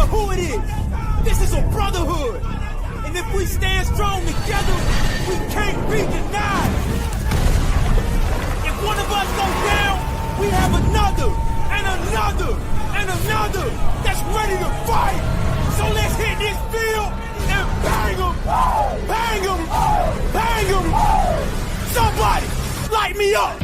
Who it is. This is a brotherhood. And if we stand strong together, we can't be denied. If one of us goes down, we have another, and another, and another that's ready to fight. So let's hit this field and bang them, bang them, bang them. Somebody, light me up.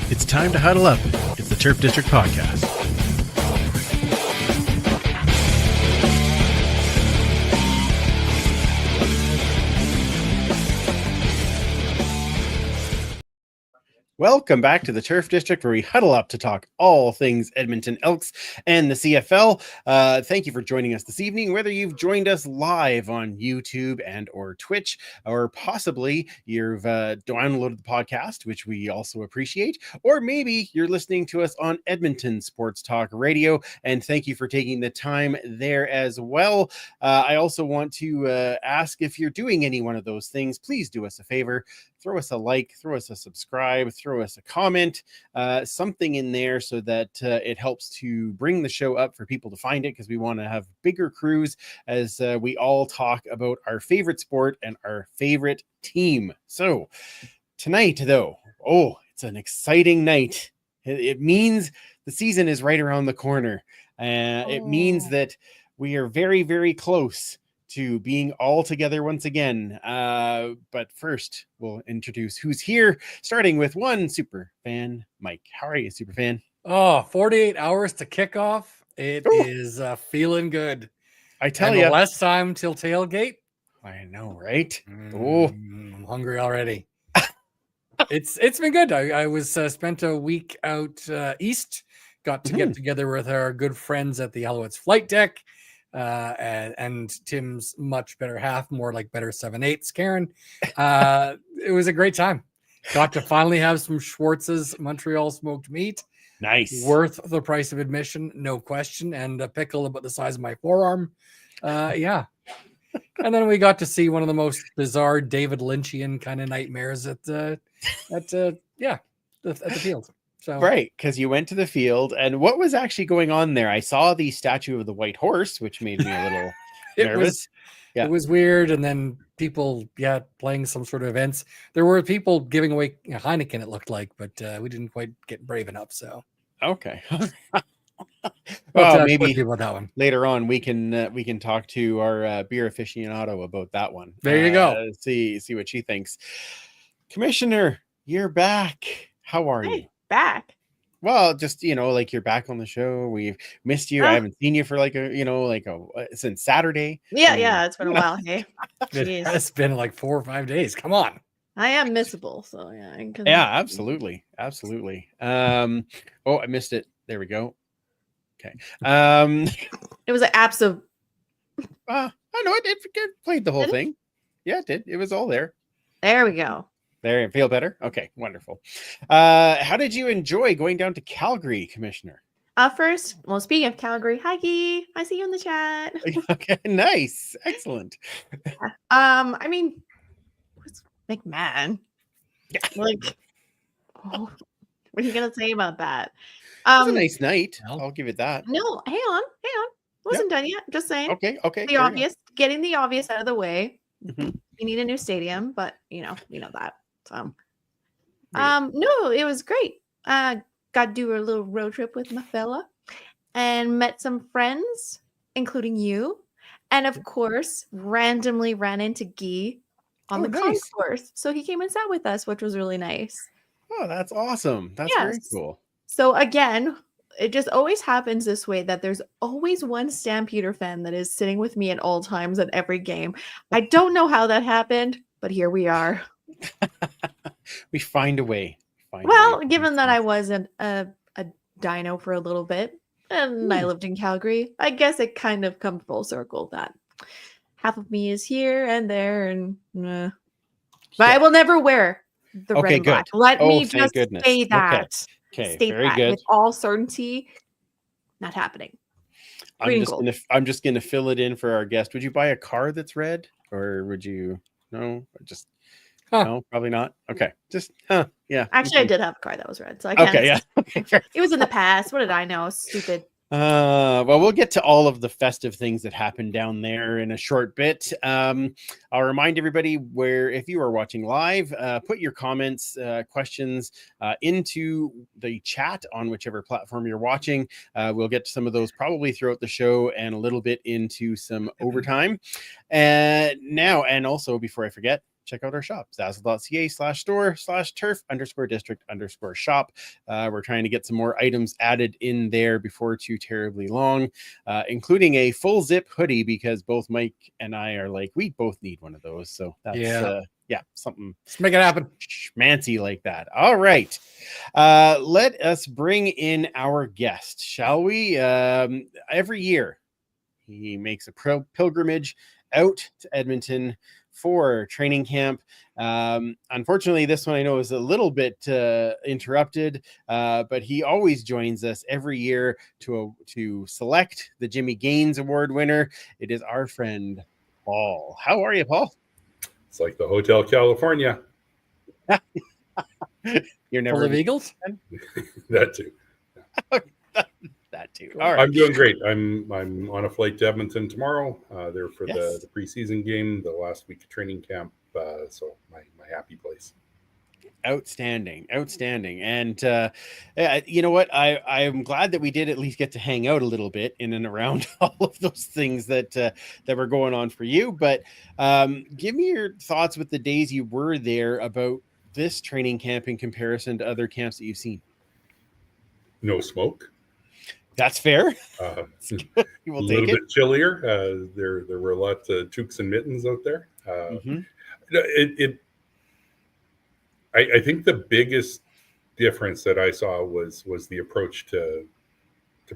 It's time to huddle up. It's the Turf District Podcast. Welcome back to the Turf District, where we huddle up to talk all things Edmonton Elks and the CFL. Thank you for joining us this evening, whether you've joined us live on YouTube and or Twitch, or possibly you've downloaded the podcast, which we also appreciate, or maybe you're listening to us on Edmonton Sports Talk Radio, and thank you for taking the time there as well. I also want to ask, if you're doing any one of those things, please do us a favor. Throw us a like, throw us a subscribe, throw us a comment, something in there so that it helps to bring the show up for people to find it, because we want to have bigger crews as we all talk about our favorite sport and our favorite team. So tonight, though, it's an exciting night. It means the season is right around the corner. It means that we are very, very close to being all together once again. But first, we'll introduce who's here, starting with one super fan, Mike. How are you, super fan? 48 hours to kick off. It is feeling good. I tell you. Less time till tailgate. I know, right? I'm hungry already. It's been good. I was spent a week out east. Got to get together with our good friends at the Alouettes flight deck. And Tim's much better half, more like better 7/8, Karen. It was a great time. Got to finally have some Schwartz's Montreal smoked meat. Nice. Worth the price of admission, no question. And a pickle about the size of my forearm. Yeah. And then we got to see one of the most bizarre David Lynchian kind of nightmares at the field. So. Right, because you went to the field, and what was actually going on there? I saw the statue of the white horse, which made me a little nervous. It was weird, and then people, playing some sort of events. There were people giving away Heineken, it looked like, but we didn't quite get brave enough. So okay, well, maybe people that one later on we can talk to our beer aficionado about that one. There you go. See what she thinks. Commissioner, you're back. How are you? Back. Well, just like you're back on the show. We've missed you. I haven't seen you for since Saturday. Yeah, it's been a while. Hey, it's been like 4 or 5 days. Come on. I am missable, so yeah. Absolutely. I missed it. There we go. Okay. It was an absolute. I know it played the whole thing. Yeah, it did. It was all there. There we go. There, feel better? Okay, wonderful. How did you enjoy going down to Calgary, Commissioner? First, speaking of Calgary, hi, Gee. I see you in the chat. Okay, nice. Excellent. I mean, what's McMahon? Yeah. Like, Oh, what are you gonna say about that? It was a nice night. Well. I'll give it that. No, hang on. Wasn't done yet. Just saying. Okay. The Carry on. obvious, getting the obvious out of the way. Mhm. We need a new stadium, but we know that. So, Right. no, it was great. Got to do a little road trip with my fella, and met some friends, including you, and of course, randomly ran into Guy on Oh, the nice. concourse. So he came and sat with us, which was really nice. Oh, that's awesome. That's very Yes. cool. So again, it just always happens this way that there's always one Stampeder fan that is sitting with me at all times at every game. I don't know how that happened, but here we are. We find a way. Well, given that I wasn't a dino for a little bit and I lived in Calgary, I guess it kind of come full circle that half of me is here and there, and but I will never wear the red Okay, and black. good. Let Oh, me thank just goodness. say Okay. that. Okay, State very that good. with all certainty. Not happening. Green and I'm just gonna fill it in for our guest. Would you buy a car that's red, or would you? No, just no, probably not. Okay, just yeah. Actually, I did have a car that was red, so I can't. Okay, yeah. It was in the past. What did I know? Stupid. Well, we'll get to all of the festive things that happen down there in a short bit. I'll remind everybody where, if you are watching live, put your comments, questions into the chat on whichever platform you're watching. We'll get to some of those probably throughout the show and a little bit into some overtime. Now, and also before I forget, check out our shop, zazzle.ca/store/turf_district_shop. We're trying to get some more items added in there before too terribly long, including a full zip hoodie, because both Mike and I are like, we both need one of those. So that's something. Let's make it happen. Schmancy like that. All right. Let us bring in our guest, shall we? Every year he makes a pilgrimage out to Edmonton for training camp. Unfortunately, this one I know is a little bit interrupted, but he always joins us every year to select the Jimmy Gaines Award winner. It is our friend Paul. How are you, Paul? It's like the Hotel California. You're never Full of Eagles? That too. That too. So All right. I'm doing great. I'm on a flight to Edmonton tomorrow. There for Yes. the preseason game, the last week of training camp. So my happy place. Outstanding. And you know what, I'm glad that we did at least get to hang out a little bit in and around all of those things that were going on for you. But give me your thoughts with the days you were there about this training camp in comparison to other camps that you've seen. No smoke. That's fair. A We'll little take bit chillier. There were a lot of toques and mittens out there. I think the biggest difference that I saw was the approach to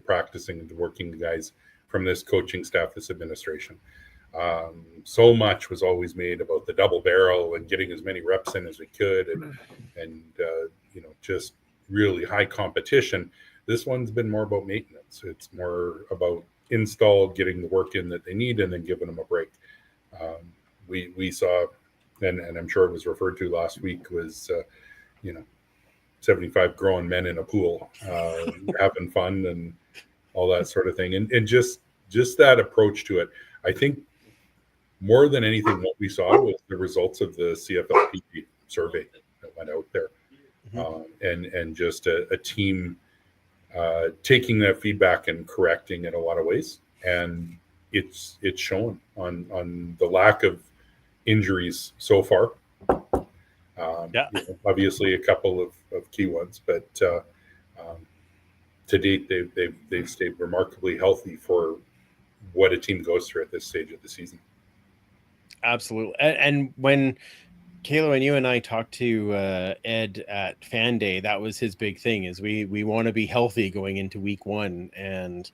practicing and to working the guys from this coaching staff, this administration. So much was always made about the double barrel and getting as many reps in as we could, and just really high competition. This one's been more about maintenance. It's more about install, getting the work in that they need, and then giving them a break. We saw, and I'm sure it was referred to last week, was 75 grown men in a pool having fun and all that sort of thing, and just that approach to it. I think more than anything, what we saw was the results of the CFLP survey that went out there, and just a team taking that feedback and correcting it a lot of ways, and it's shown on the lack of injuries so far. Obviously a couple of key ones, but to date they've stayed remarkably healthy for what a team goes through at this stage of the season. Absolutely. And when Kalo and you and I talked to Ed at Fan Day, that was his big thing, is we want to be healthy going into week one. And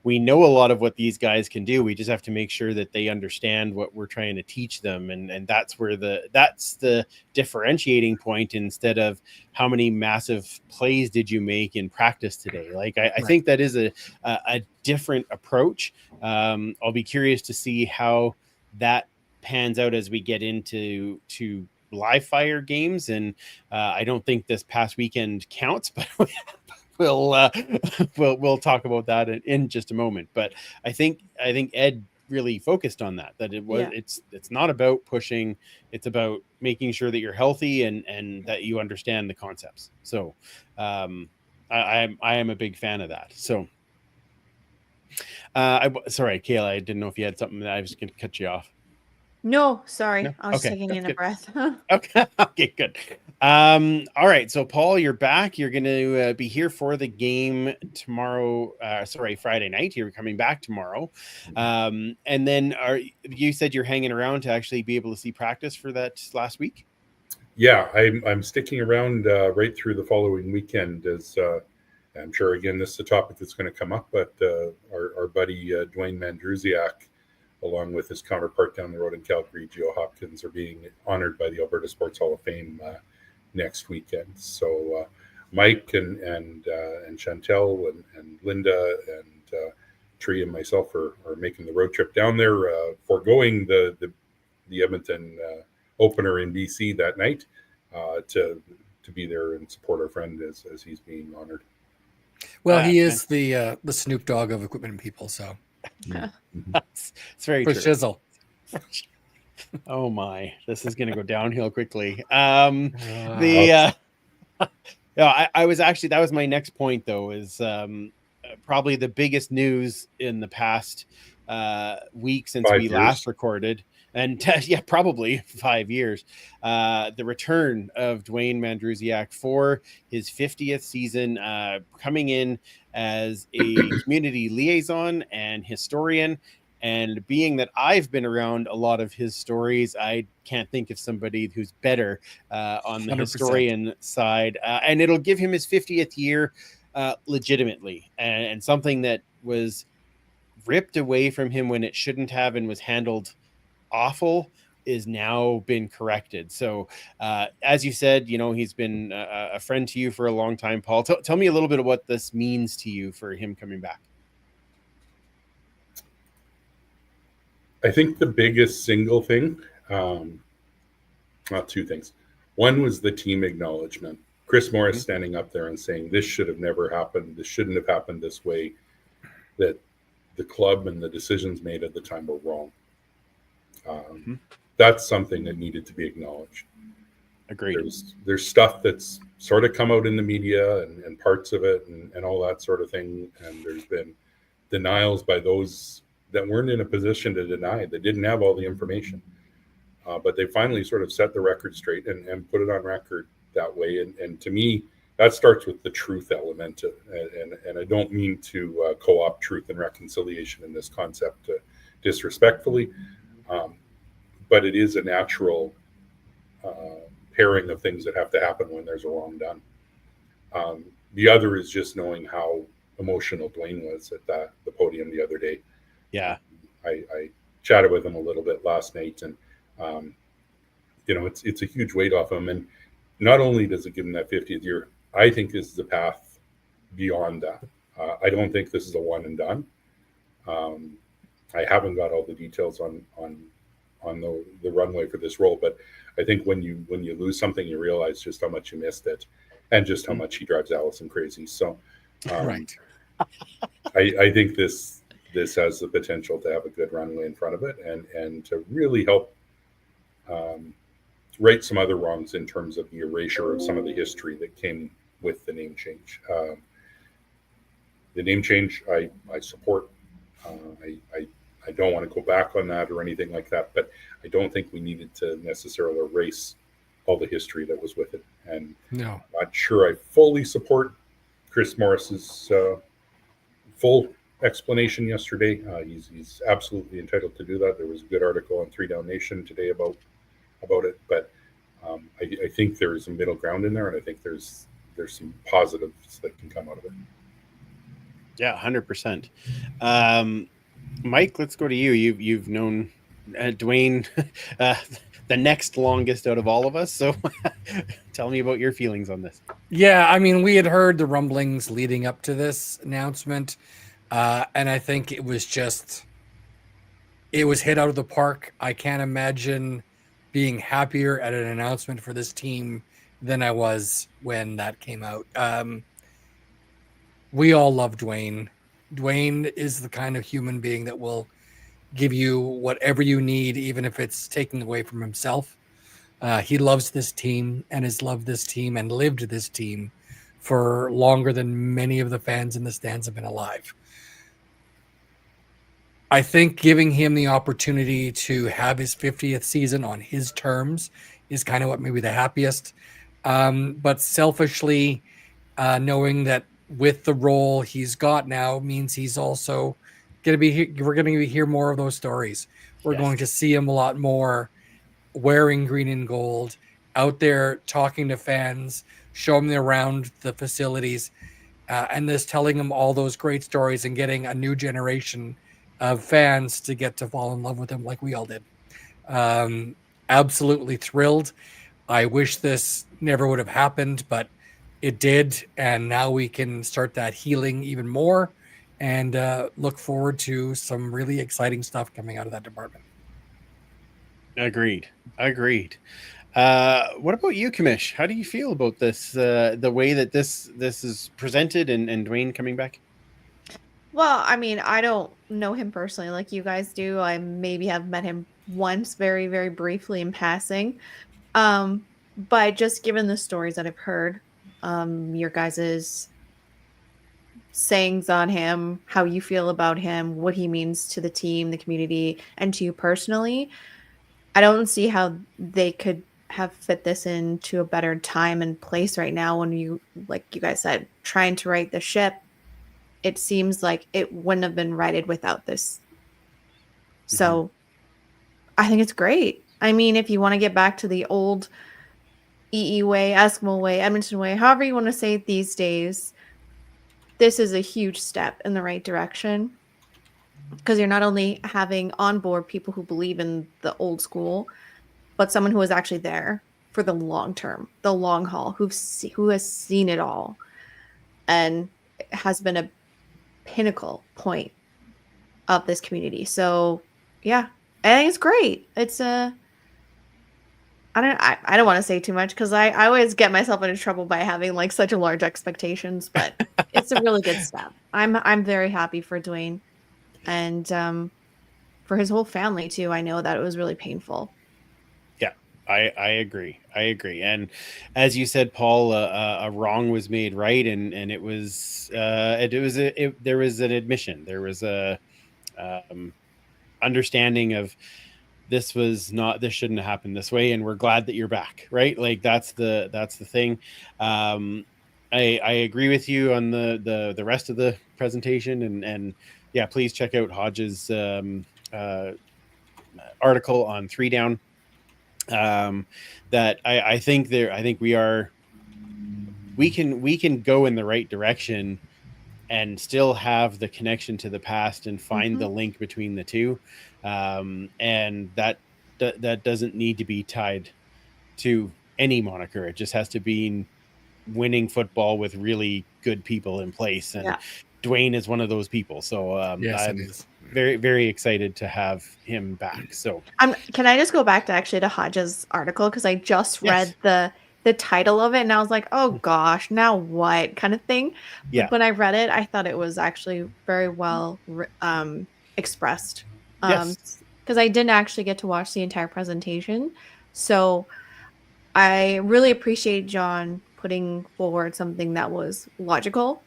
we know a lot of what these guys can do. We just have to make sure that they understand what we're trying to teach them. And that's where that's the differentiating point, instead of how many massive plays did you make in practice today. Like, I think that is a different approach. I'll be curious to see how that pans out as we get into live fire games, and I don't think this past weekend counts, but we'll talk about that in just a moment. But I think Ed really focused on that it's not about pushing, it's about making sure that you're healthy and that you understand the concepts. So I am a big fan of that. So sorry, Kayla, I didn't know if you had something that I was going to cut you off. No, sorry. No? I was Okay, taking that's in a good. breath. Okay. Okay, good. All right. So Paul, you're back. You're going to be here for the game tomorrow. Friday night. You're coming back tomorrow. And then you said you're hanging around to actually be able to see practice for that last week? Yeah, I'm sticking around right through the following weekend, as I'm sure, again, this is a topic that's going to come up, but our buddy Dwayne Mandrusiak, along with his counterpart down the road in Calgary, Geo Hopkins, are being honored by the Alberta Sports Hall of Fame next weekend. So Mike and Chantel and Linda and Tree and myself are making the road trip down there, foregoing the Edmonton opener in BC that night to be there and support our friend as he's being honored. Well, he is the Snoop Dogg of equipment people, so it's very for true. shizzle. Oh my, this is going to go downhill quickly. I was actually, that was my next point though, is probably the biggest news in the past week since 5 we years. last recorded. And yeah, probably 5 years. The return of Dwayne Mandrusiak for his 50th season, coming in as a community liaison and historian. And being that I've been around a lot of his stories, I can't think of somebody who's better on the 100%. Historian side. And it'll give him his 50th year legitimately, and something that was ripped away from him when it shouldn't have and was handled awful is now been corrected. So as you said, he's been a friend to you for a long time, Paul. Tell me a little bit of what this means to you for him coming back. I think the biggest single thing, two things. One was the team acknowledgement. Chris Morris standing up there and saying, this should have never happened. This shouldn't have happened this way. That the club and the decisions made at the time were wrong. That's something that needed to be acknowledged. Agreed. There's stuff that's sort of come out in the media and parts of it and all that sort of thing. And there's been denials by those that weren't in a position to deny, that didn't have all the information. But they finally sort of set the record straight and put it on record that way. And to me, that starts with the truth element. And I don't mean to co-opt truth and reconciliation in this concept disrespectfully. But it is a natural pairing of things that have to happen when there's a wrong done. The other is just knowing how emotional Dwayne was at the podium the other day. Yeah, I chatted with him a little bit last night, and it's a huge weight off him. And not only does it give him that 50th year, I think this is the path beyond that. I don't think this is a one and done. I haven't got all the details on the runway for this role, but I think when you lose something, you realize just how much you missed it, and just how much he drives Allison crazy. So, Right. I think this has the potential to have a good runway in front of it, and to really help right some other wrongs in terms of the erasure of some of the history that came with the name change. The name change, I support. I don't want to go back on that or anything like that, but I don't think we needed to necessarily erase all the history that was with it. And No. I'm not sure I fully support Chris Morris's full explanation yesterday. He's absolutely entitled to do that. There was a good article on 3 Down Nation today about it, but I think there is a middle ground in there, and I think there's some positives that can come out of it. Yeah, 100%. Mike, let's go to you. You've known Dwayne the next longest out of all of us, so tell me about your feelings on this. Yeah, I mean, we had heard the rumblings leading up to this announcement, and I think it was hit out of the park. I can't imagine being happier at an announcement for this team than I was when that came out. We all love Dwayne. Dwayne is the kind of human being that will give you whatever you need, even if it's taking away from himself. He loves this team and has loved this team and lived this team for longer than many of the fans in the stands have been alive. I think giving him the opportunity to have his 50th season on his terms is kind of what made me the happiest. But selfishly, knowing that with the role he's got now means he's also going to be, we're going to hear more of those stories. We're going to see him a lot more wearing green and gold, out there talking to fans, showing them around the facilities, and just telling them all those great stories and getting a new generation of fans to get to fall in love with him like we all did. Absolutely thrilled. I wish this never would have happened, but it did. And now we can start that healing even more and look forward to some really exciting stuff coming out of that department. Agreed. What about you, Kamish? How do you feel about this, the way that this is presented and Dwayne coming back? Well, I mean, I don't know him personally like you guys do. I maybe have met him once very, very briefly in passing. But just given the stories that I've heard, your guys's sayings on him, how you feel about him, what he means to the team, the community, and to you personally, I don't see how they could have fit this into a better time and place right now when you, like you guys said, trying to right the ship. It seems like it wouldn't have been righted without this. So I think it's great. I mean, if you want to get back to the old EE way, Eskimo way, Edmonton way, however you want to say it these days, this is a huge step in the right direction. Because you're not only having on board people who believe in the old school, but someone who is actually there for the long term, the long haul, who has seen it all and has been a pinnacle point of this community. So yeah, I think it's great. It's I don't want to say too much because I always get myself into trouble by having like such a large expectations, but it's a really good step. I'm very happy for Dwayne and for his whole family too. I know that it was really painful. Yeah, I agree. And as you said, Paul, a wrong was made right, and it was there was an admission, there was a understanding of this shouldn't have happened this way, and we're glad that you're back, right? Like that's the thing. I agree with you on the rest of the presentation, and yeah, please check out Hodge's article on 3 Down. That I think we can go in the right direction and still have the connection to the past and find the link between the two, and that doesn't need to be tied to any moniker. It just has to be winning football with really good people in place, and Dwayne is one of those people. So yes, I'm very, very excited to have him back. So can I just go back to Hodge's article, because I just read the title of it and I was like, oh gosh, now what kind of thing. But when I read it, I thought it was actually very well expressed, because I didn't actually get to watch the entire presentation. So I really appreciate John putting forward something that was logical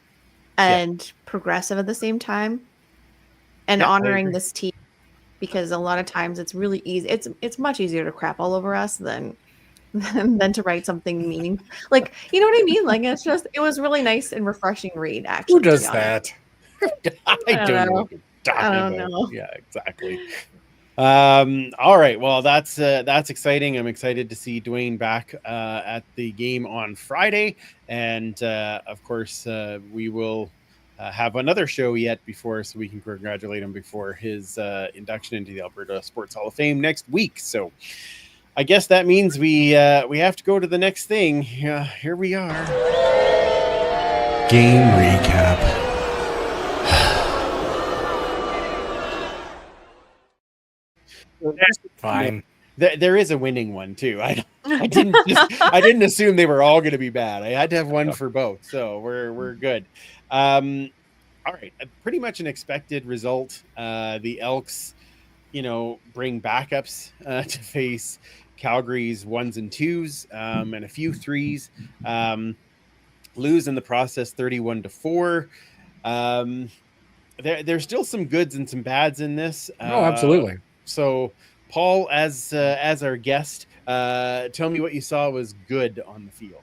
and progressive at the same time, and honoring this team, because a lot of times it's really easy. It's much easier to crap all over us than to write something meaningful. Like, you know what I mean? Like, it was really nice and refreshing read, actually. Who does that? I don't know what you're talking about. Yeah, exactly. All right. Well, that's exciting. I'm excited to see Dwayne back at the game on Friday. And of course, we will have another show yet before, so we can congratulate him before his induction into the Alberta Sports Hall of Fame next week. So I guess that means we have to go to the next thing. Here we are. Game recap. Fine. There is a winning one too. I didn't assume they were all going to be bad. I had to have one for both, so we're good. All right, pretty much an expected result. The Elks, bring backups to face Calgary's 1s and 2s, and a few 3s. Lose in the process 31-4. There's still some goods and some bads in this. Oh, absolutely. So, Paul, as our guest, tell me what you saw was good on the field.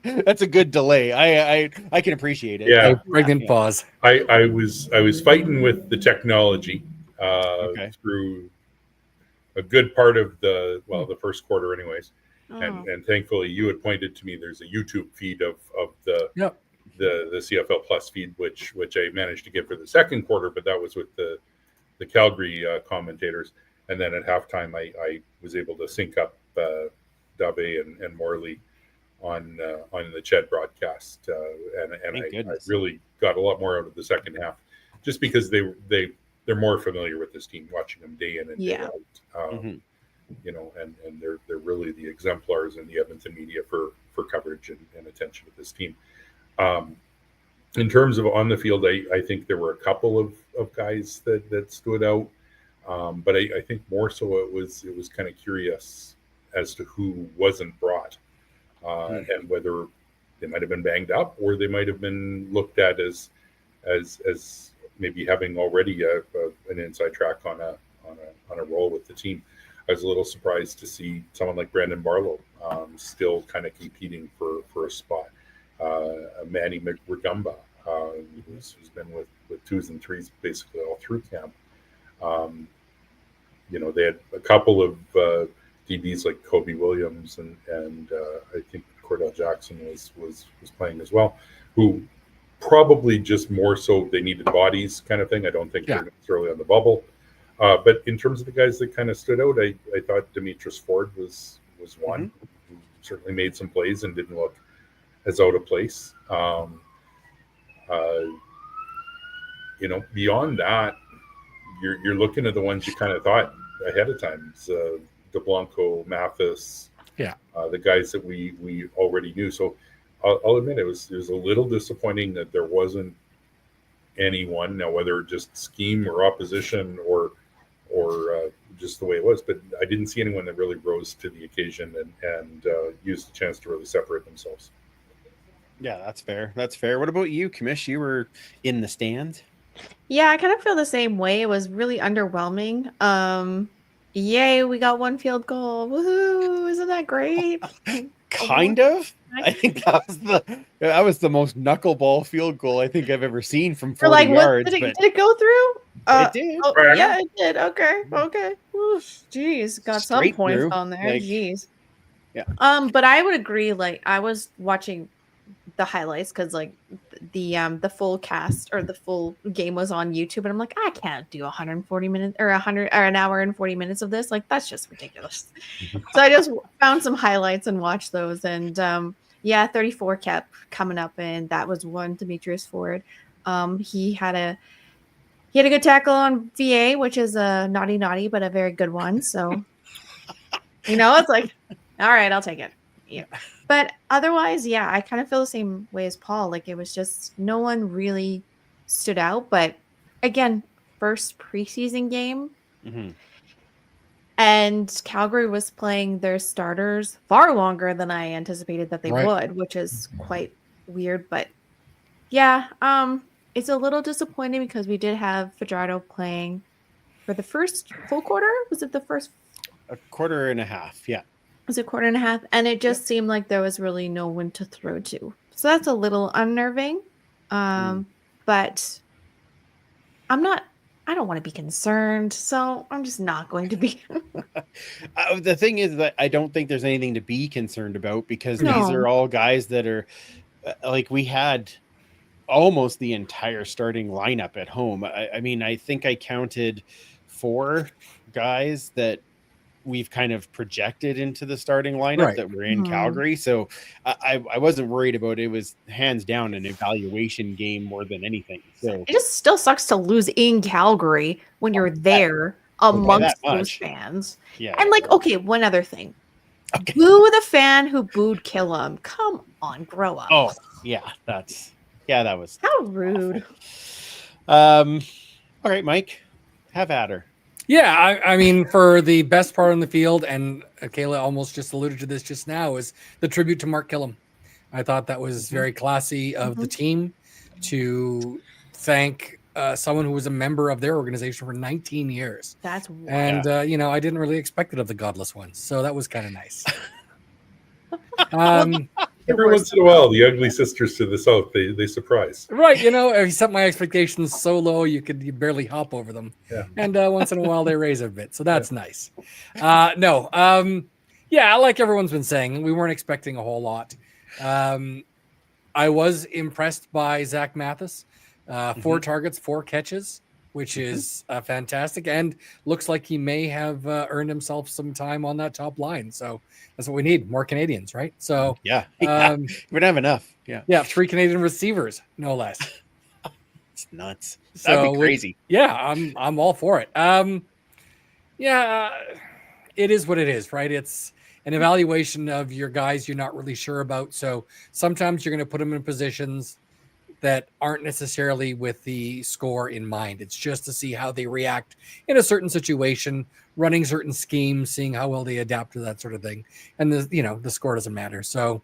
That's a good delay. I can appreciate it. Yeah. A pregnant pause. I was fighting with the technology through a good part of the first quarter, anyways. And thankfully, you had pointed to me. There's a YouTube feed of the CFL Plus feed, which I managed to get for the second quarter, but that was with the Calgary commentators. And then at halftime, I was able to sync up Dave and Morley on the Ched broadcast, and I really got a lot more out of the second half, just because they're more familiar with this team, watching them day in and day out. And they're really the exemplars in the Edmonton media for coverage and attention to this team. In terms of on the field, I think there were a couple of guys that stood out, but I think more so it was kind of curious as to who wasn't brought, and whether they might have been banged up or they might have been looked at as maybe having already an inside track on a role with the team. I was a little surprised to see someone like Brandon Barlow still kind of competing for a spot. Manny McRugumba, who's been with 2s and 3s basically all through camp. They had a couple of DBs like Kobe Williams and I think Cordell Jackson was playing as well, who probably just more so they needed bodies kind of thing. I don't think they're necessarily on the bubble. But in terms of the guys that kind of stood out, I thought Demetrius Ford was one who certainly made some plays and didn't look as out of place. Beyond that, you're looking at the ones you kind of thought ahead of time. DeBlanco, Mathis, the guys that we already knew. So I'll admit it was a little disappointing that there wasn't anyone, now whether just scheme or opposition or just the way it was, but I didn't see anyone that really rose to the occasion and used the chance to really separate themselves. Yeah, that's fair. What about you, Kamish? You were in the stands. Yeah, I kind of feel the same way. It was really underwhelming. Yay, we got one field goal. Woohoo! Isn't that great? Kind of. I think that was the most knuckleball field goal I think I've ever seen from 40 yards. Did it go through? It did. Oh, yeah, it did. Okay. Jeez, got Straight some points through, on there. Jeez. Yeah. But I would agree. Like, I was watching the highlights because like the full cast or the full game was on YouTube, and I'm like, I can't do 140 minutes or 100 or an hour and 40 minutes of this. Like, that's just ridiculous. So I just found some highlights and watched those, and 34 kept coming up, and that was one Demetrius Ford. He had a good tackle on VA, which is a naughty, but a very good one. So, it's like, all right, I'll take it. Yeah. But otherwise, I kind of feel the same way as Paul. Like, it was just no one really stood out. But again, first preseason game. Mm-hmm. And Calgary was playing their starters far longer than I anticipated that they would, which is quite weird. But it's a little disappointing because we did have Fajardo playing for the first full quarter. Was it the first? A quarter and a half, yeah. It was a quarter and a half, and it just seemed like there was really no one to throw to. So that's a little unnerving. But I don't want to be concerned, so I'm just not going to be. The thing is that I don't think there's anything to be concerned about because these are all guys that are like we had almost the entire starting lineup at home. I mean, I think I counted 4 guys that we've kind of projected into the starting lineup Right. that we're in Mhm. Calgary. So I wasn't worried about it. It was hands down an evaluation game more than anything. So It just still sucks to lose in Calgary when you're there by amongst that those much. fans. Yeah. And like, okay, one other thing. Okay. Boo the fan who booed Killam. Come on, grow up. Oh, yeah. That was How rude. awful. All right, Mike, have at her. Yeah, I mean, for the best part on the field, and Kayla almost just alluded to this just now, is the tribute to Mark Killam. I thought that was very classy of the team to thank someone who was a member of their organization for 19 years. That's wild. And, I didn't really expect it of the godless ones. So that was kind of nice. Every once in a while, the ugly sisters to the south, they surprise. Right, he set my expectations so low you barely hop over them. Yeah. And once in a while they raise a bit, so that's nice. Like everyone's been saying, we weren't expecting a whole lot. I was impressed by Zach Mathis. 4 targets, 4 catches, which is fantastic, and looks like he may have earned himself some time on that top line. So that's what we need, more Canadians, right? So we don't have enough. Yeah, 3 Canadian receivers, no less. it's nuts. That'd be crazy. I'm all for it. It is what it is, right? It's an evaluation of your guys you're not really sure about. So sometimes you're going to put them in positions that aren't necessarily with the score in mind. It's just to see how they react in a certain situation, running certain schemes, seeing how well they adapt to that sort of thing. And the score doesn't matter. So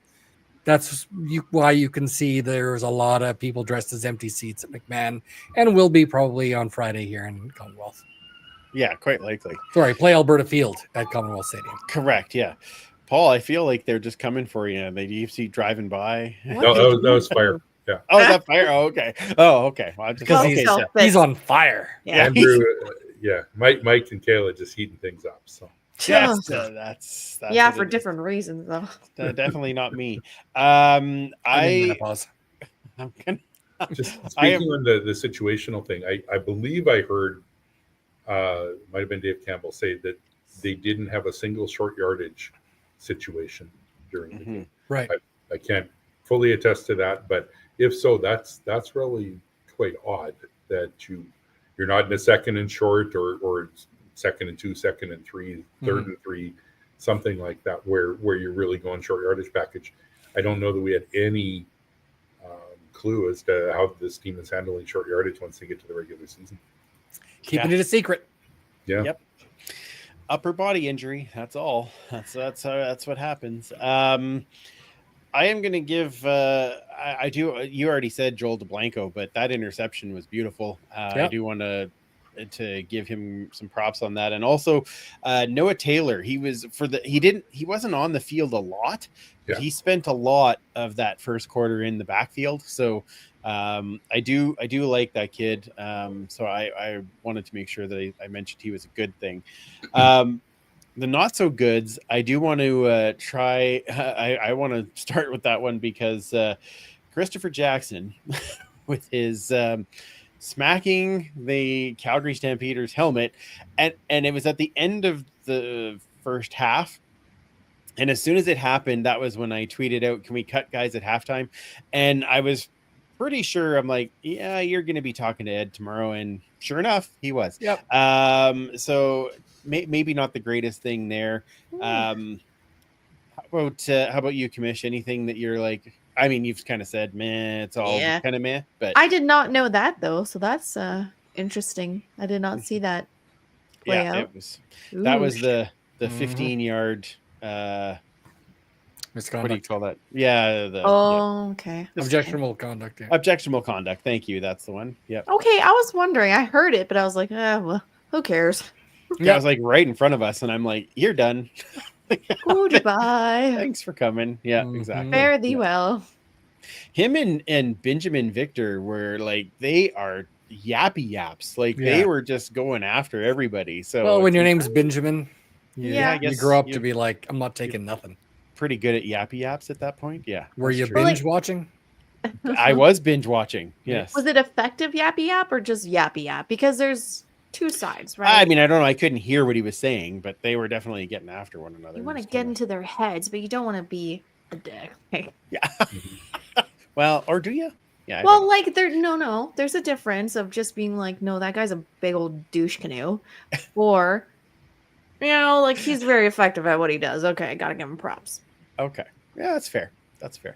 that's why you can see there's a lot of people dressed as empty seats at McMahon, and will be probably on Friday here in Commonwealth. Yeah, quite likely. Sorry, play Alberta Field at Commonwealth Stadium. Correct. Yeah, Paul, I feel like they're just coming for you. They see driving by. No, that was fire. Yeah. Oh, that fire. Oh, okay. Oh, okay. Well, Because he's on fire. Yeah. Andrew, Mike and Kayla just heating things up. So that's yeah, for different reasons though. Definitely not me. I'm gonna, just speaking on the situational thing, I believe I heard might have been Dave Campbell say that they didn't have a single short yardage situation during the game. Right. I can't fully attest to that, but if so, that's really quite odd that you're not in a second and short or second and 2, second and 3, third and 3, something like that, where you're really going short yardage package. I don't know that we had any clue as to how this team is handling short yardage once they get to the regular season. Keeping it a secret. Yeah. Yep. Upper body injury. That's all. That's what happens. I am going to give. I do. You already said Joel DeBlanco, but that interception was beautiful. I do want to give him some props on that, and also Noah Taylor. He wasn't on the field a lot, but he spent a lot of that first quarter in the backfield. So I do like that kid. So I wanted to make sure that I mentioned he was a good thing. The not so goods, I do want to try. I want to start with that one because Christopher Jackson, with his smacking the Calgary Stampeders helmet, and it was at the end of the first half. And as soon as it happened, that was when I tweeted out, "Can we cut guys at halftime?" And I was pretty sure, I'm like, yeah, you're going to be talking to Ed tomorrow, and sure enough, he was. Yep. So maybe not the greatest thing there. How about you, Kamish? Anything that you're like? I mean, you've kind of said, "Meh," it's all kind of meh. But I did not know that though, so that's interesting. I did not see that play out. That was the 15-yard. Misconduct. What do you call that? Yeah. Okay. Objectionable conduct. Yeah. Objectionable conduct. Thank you. That's the one. Yep. Okay, I was wondering. I heard it, but I was like, well, who cares? Yeah, it was like right in front of us, and I'm like, "You're done." Goodbye. Thanks for coming. Yeah, exactly. Fare thee well. Him and Benjamin Victor were like, they are yappy yaps. Like they were just going after everybody. So when your name's Benjamin, I you grow up to be like, I'm not taking nothing. Pretty good at yappy yaps at that point. Yeah. Were you binge watching? I was binge watching. Yes. Was it effective yappy yap or just yappy yap? Because there's two sides, I right? mean, I don't know. I couldn't hear what he was saying, but they were definitely getting after one another. You want to It was get kinda- into their heads, but you don't want to be a dick. Like, yeah. Well, or do you? Yeah. I don't well, know. like no, there's a difference of just being like, no, that guy's a big old douche canoe, or like he's very effective at what he does. Okay, gotta give him props. Okay. Yeah, that's fair. That's fair.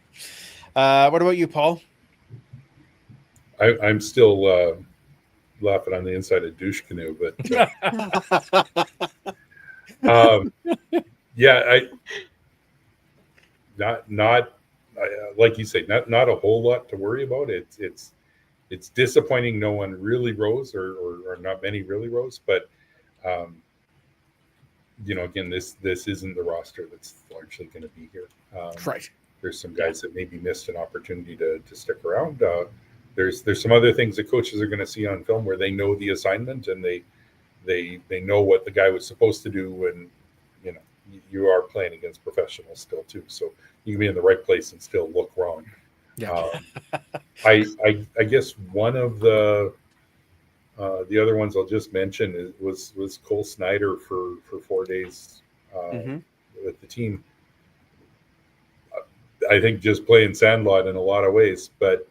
What about you, Paul? I'm still laughing on the inside of douche canoe, but yeah, not like you say, not a whole lot to worry about. It's disappointing. No one really rose, or not many really rose, but um, again, this isn't the roster that's largely going to be here. Right. There's some guys that maybe missed an opportunity to stick around. There's some other things that coaches are going to see on film where they know the assignment and they know what the guy was supposed to do, and you are playing against professionals still too, so you can be in the right place and still look wrong. Yeah. I guess one of the other ones I'll just mention was Cole Snyder for 4 days with the team. I think just playing Sandlot in a lot of ways, but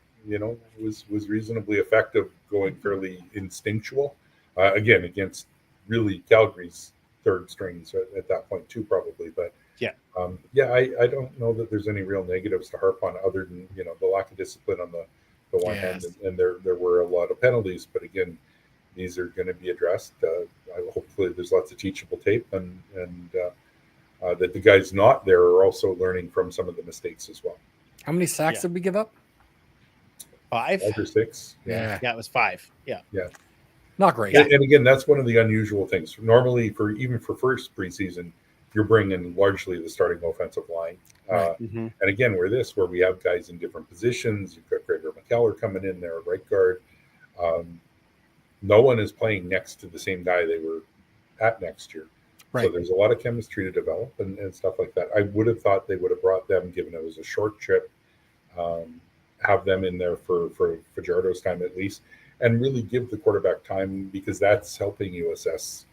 was reasonably effective, going fairly instinctual. Again, against really Calgary's third strings at that point too, probably. But I don't know that there's any real negatives to harp on, other than the lack of discipline on the one hand, and there were a lot of penalties. But again, these are going to be addressed. Hopefully, there's lots of teachable tape, and that the guys not there are also learning from some of the mistakes as well. How many sacks did we give up? 5 or 6. Yeah, it was 5. Yeah. Not great. And again, that's one of the unusual things. Normally, even for first preseason, you're bringing largely the starting offensive line. Right. And again, where we have guys in different positions. You've got Gregor McKellar coming in there, right guard. No one is playing next to the same guy they were at next year. Right. So there's a lot of chemistry to develop and stuff like that. I would have thought they would have brought them, given it was a short trip, have them in there for Fajardo's time at least, and really give the quarterback time, because that's helping you assess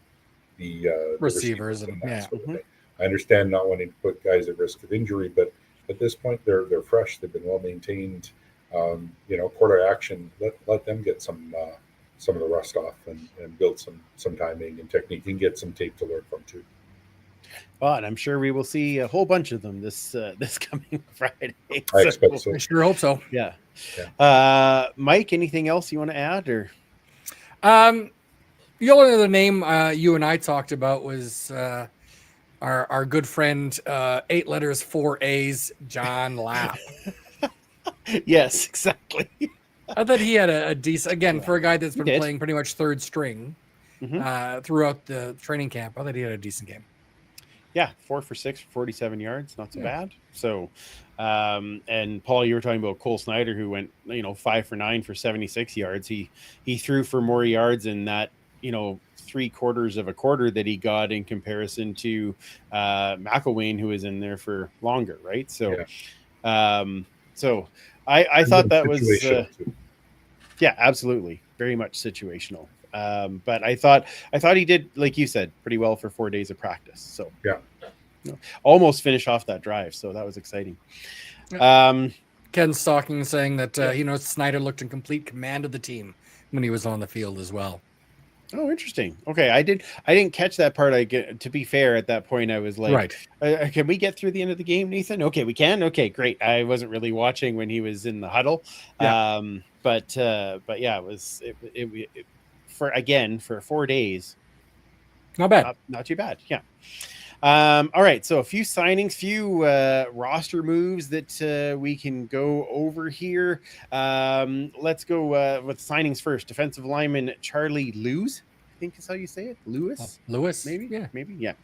the Receivers and I understand not wanting to put guys at risk of injury, but at this point they're fresh. They've been well maintained. Quarter action. Let them get some of the rust off and build some timing and technique, and get some tape to learn from too. Well, and I'm sure we will see a whole bunch of them this coming Friday. I expect so. I sure hope so. Yeah. Mike, anything else you want to add? Or the only other name you and I talked about was our good friend, 8 letters, 4 A's, John Lapp. Yes, exactly. I thought he had a decent, again, for a guy that's been playing pretty much third string throughout the training camp. I thought he had a decent game. Yeah, 4 for 6 for 47 yards, not so bad. So, and Paul, you were talking about Cole Snyder, who went 5 for 9 for 76 yards. He threw for more yards in that 3/4 of a quarter that he got, in comparison to McElwain, who was in there for longer, right? So, so I thought that was absolutely very much situational. But I thought he did, like you said, pretty well for 4 days of practice. So almost finish off that drive. So that was exciting. Ken Stocking saying that Snyder looked in complete command of the team when he was on the field as well. Oh, interesting. Okay, I didn't catch that part. To be fair, at that point, I was like, right. Can we get through the end of the game, Nathan? Okay, we can. Okay, great. I wasn't really watching when he was in the huddle. Yeah. But yeah, it was it for 4 days. Not bad. Not too bad. Yeah. All right. So a few signings, few roster moves that we can go over here. Let's go with signings first. Defensive lineman Charlie Lewis, I think is how you say it. Lewis, maybe. Yeah. Maybe. Yeah.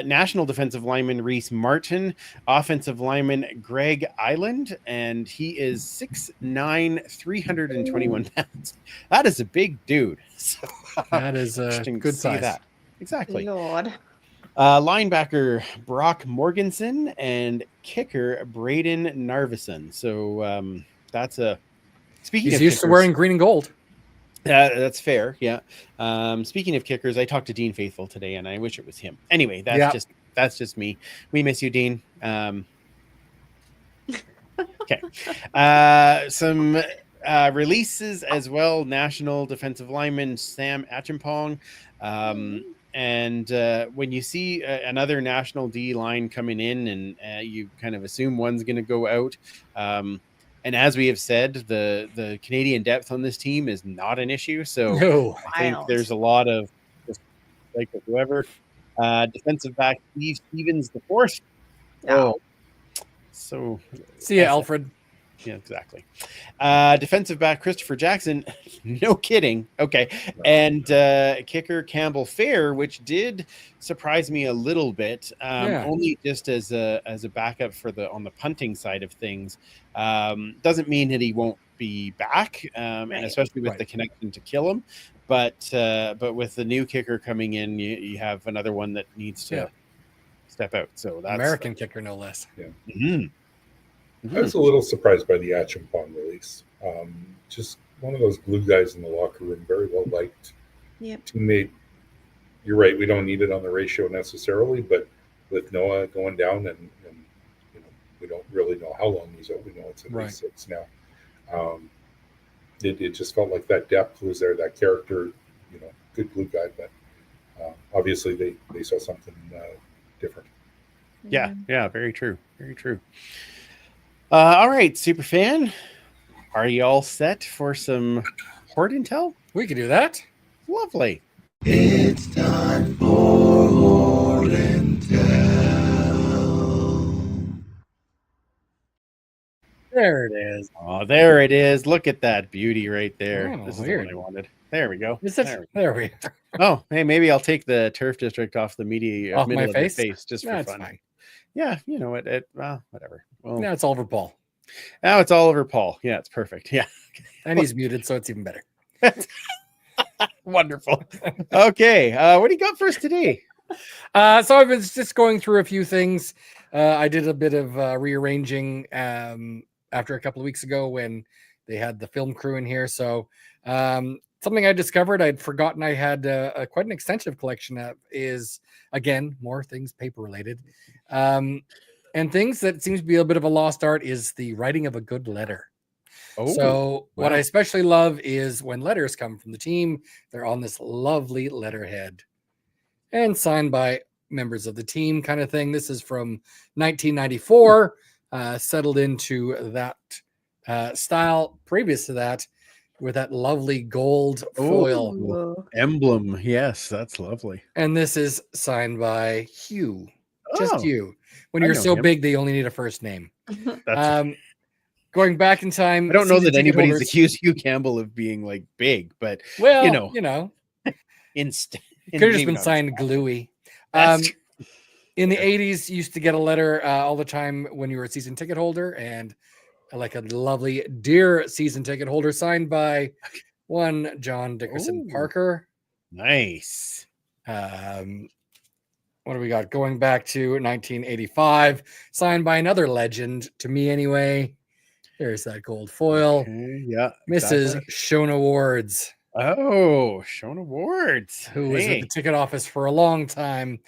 National defensive lineman Reese Martin. Offensive lineman Greg Island, and he is 6'9", 321 pounds. That is a big dude. So, that is a good size. That. Exactly. Lord. Linebacker Brock Morganson and kicker Braden Narvison. So that's a speaking. He's of used kickers, to wearing green and gold. That's fair. Yeah. Speaking of kickers, I talked to Dean Faithful today, and I wish it was him. Anyway, that's just me. We miss you, Dean. Okay. Some releases as well. National defensive lineman Sam Achimpong. And when you see another national D line coming in, and you kind of assume one's going to go out. And as we have said, the Canadian depth on this team is not an issue. So No. I think Wild. there's a lot of like whoever defensive back Steve Stevens the fourth. No. Oh, so See ya, Alfred. yeah, exactly. Defensive back Christopher Jackson, no kidding. Okay, and kicker Campbell Fair, which did surprise me a little bit, only just as a backup for on the punting side of things. Doesn't mean that he won't be back, and especially with the connection to Killam. But with the new kicker coming in, you have another one that needs to step out. So that's American kicker, no less. Yeah. Mm-hmm. I was a little surprised by the Achimpong release. Just one of those glue guys in the locker room, very well liked. Yep. Teammate. You're right. We don't need it on the ratio necessarily, but with Noah going down, and we don't really know how long he's out. We know it's at least 6 now. It just felt like that depth was there, that character, good glue guy, but obviously they saw something different. Yeah, very true. Very true. All right, Superfan, are you all set for some Horde Intel? We could do that. Lovely. It's time for Horde Intel. There it is. Oh, there it is. Look at that beauty right there. Oh, this weird. is the one I wanted. There we go. There we are. Oh, hey, maybe I'll take the turf district off the media Off middle my of face? the face just for That's fun. fine. Yeah, well, whatever. Well, Now it's Oliver Paul. now it's Oliver Paul. Yeah, it's perfect. Yeah. And he's muted, so it's even better. Wonderful. Okay. What do you got for us today? So I was just going through a few things. I did a bit of rearranging after a couple of weeks ago when they had the film crew in here. So something I discovered, I'd forgotten I had quite an extensive collection of is, again, more things paper related. And things that seems to be a bit of a lost art is the writing of a good letter. So what I especially love is when letters come from the team, they're on this lovely letterhead and signed by members of the team kind of thing. This is from 1994, settled into that style previous to that with that lovely gold foil. Ooh. Emblem. Yes, that's lovely. And this is signed by Hugh. Just Oh, you. When I you're know so him. big, they only need a first name. That's Going back in time, I don't know season that ticket anybody's holders- accused Hugh Campbell of being like big, but Well, you know, could have just been signed gluey. That's In the 80s, you used to get a letter all the time when you were a season ticket holder, and like a lovely dear season ticket holder signed by one John Dickerson Ooh. Parker. nice. What do we got? Going back to 1985, signed by another legend, to me anyway. There's that gold foil. Okay, yeah, Mrs. exactly. Shona Wards, Oh, Shona Wards, who was at the ticket office for a long time.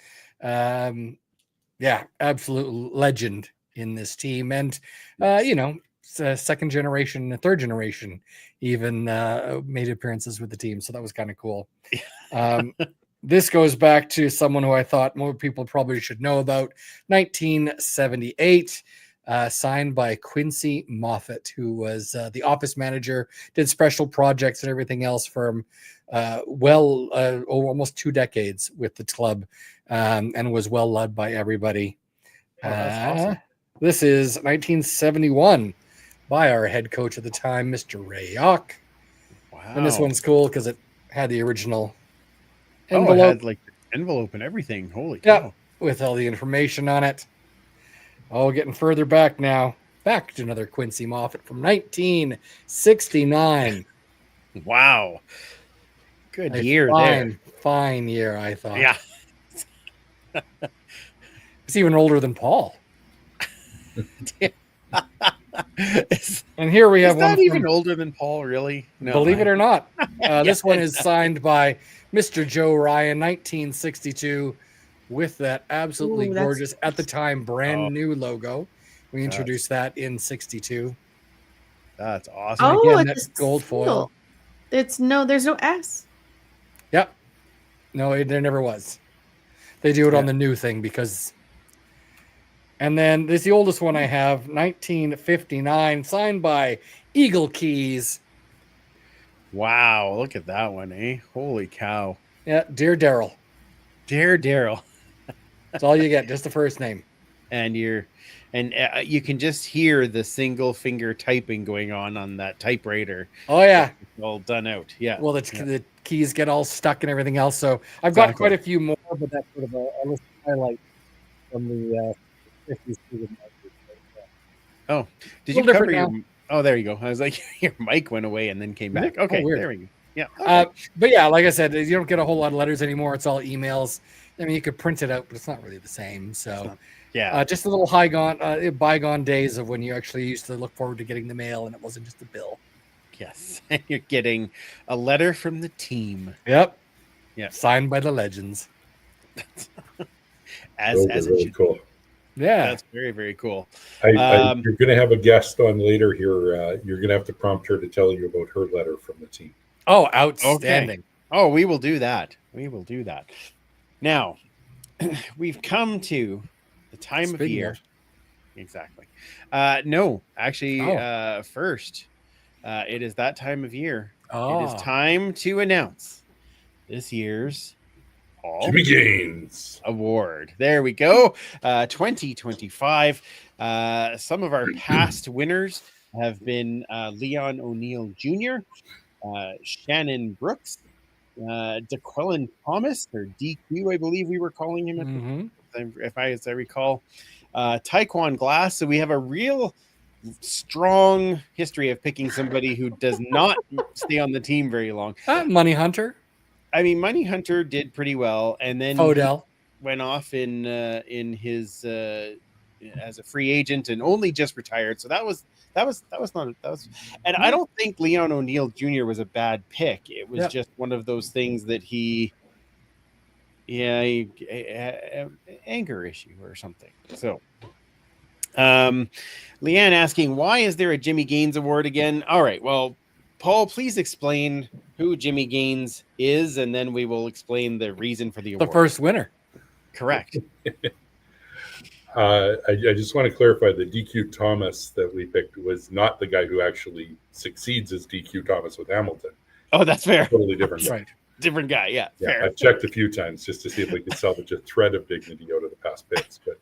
Yeah, absolute legend in this team. And, second generation, third generation even made appearances with the team. So that was kind of cool. This goes back to someone who I thought more people probably should know about. 1978, signed by Quincy Moffat, who was the office manager, did special projects and everything else for almost 2 decades with the club, and was well loved by everybody. Oh, that's awesome. This is 1971 by our head coach at the time, Mr. Ray Ock. Wow. And this one's cool because it had the original it envelope had like envelope and everything. Holy cow. with all the information on it. Oh, getting further back now. Back to another Quincy Moffat from 1969. Wow. Good A year fine year, I thought. there. Yeah. It's even older than Paul. Is And here we have one that even from, older than Paul? Really? No. believe it or not. This one it is does. signed by Mr. Joe Ryan, 1962, with that absolutely Ooh, that's gorgeous, at the time, brand Oh. new logo. We That's- introduced that in 62. That's awesome. And Oh, again, it's that a gold seal. foil. There's no S. Yep. No, there never was. They do it on Yeah. the new thing because. And then this is the oldest one I have, 1959, signed by Eagle Keys. Wow, look at that one, eh? Holy cow. Yeah, Dear Daryl. Dear Daryl. That's all you get, just the first name. And you can just hear the single finger typing going on that typewriter. Oh, yeah. It's all done out. Yeah. Well, Yeah. the keys get all stuck and everything else. So I've got Exactly. quite a few more, but that's sort of a list of highlights from the 50s. Oh, did Little you cover different your? Oh, there you go. I was like, your mic went away and then came back. Oh, Okay, weird. there we go. Yeah. Okay. But yeah, like I said, you don't get a whole lot of letters anymore. It's all emails. I mean, you could print it out, but it's not really the same. So yeah. just a little bygone days of when you actually used to look forward to getting the mail and it wasn't just a bill. Yes. You're getting a letter from the team. Yep. Yeah. Signed by the legends. As Those it are really should. cool. Yeah. That's very, very cool. You're going to have a guest on later here. You're going to have to prompt her to tell you about her letter from the team. Oh, outstanding. Oh, we will do that. We will do that. Now, we've come to the time of Speaking year. of. Exactly. No, actually, first, it is that time of year. It is time to announce this year's Jimmy Gaines Award. There we go. 2025. Some of our past winners have been Leon O'Neill Jr., Shannon Brooks, DeQuellen Thomas, or DQ, I believe we were calling him, if I recall. Taekwon Glass. So we have a real strong history of picking somebody who does not stay on the team very long. Money Hunter. I mean, Money Hunter did pretty well, and then Odell went off in his as a free agent and only just retired. So that was not. And I don't think Leon O'Neill Jr. was a bad pick. It was just one of those things that anger issue or something. So, Leanne asking, why is there a Jimmy Gaines Award again? All right, well, Paul, please explain who Jimmy Gaines is, and then we will explain the reason for the award. the first winner. Correct. I just want to clarify the DQ Thomas that we picked was not the guy who actually succeeds as DQ Thomas with Hamilton. Oh, that's fair. Totally different. Right. Different guy. Yeah, fair. I've checked a few times just to see if we could salvage a thread of dignity out of the past picks. But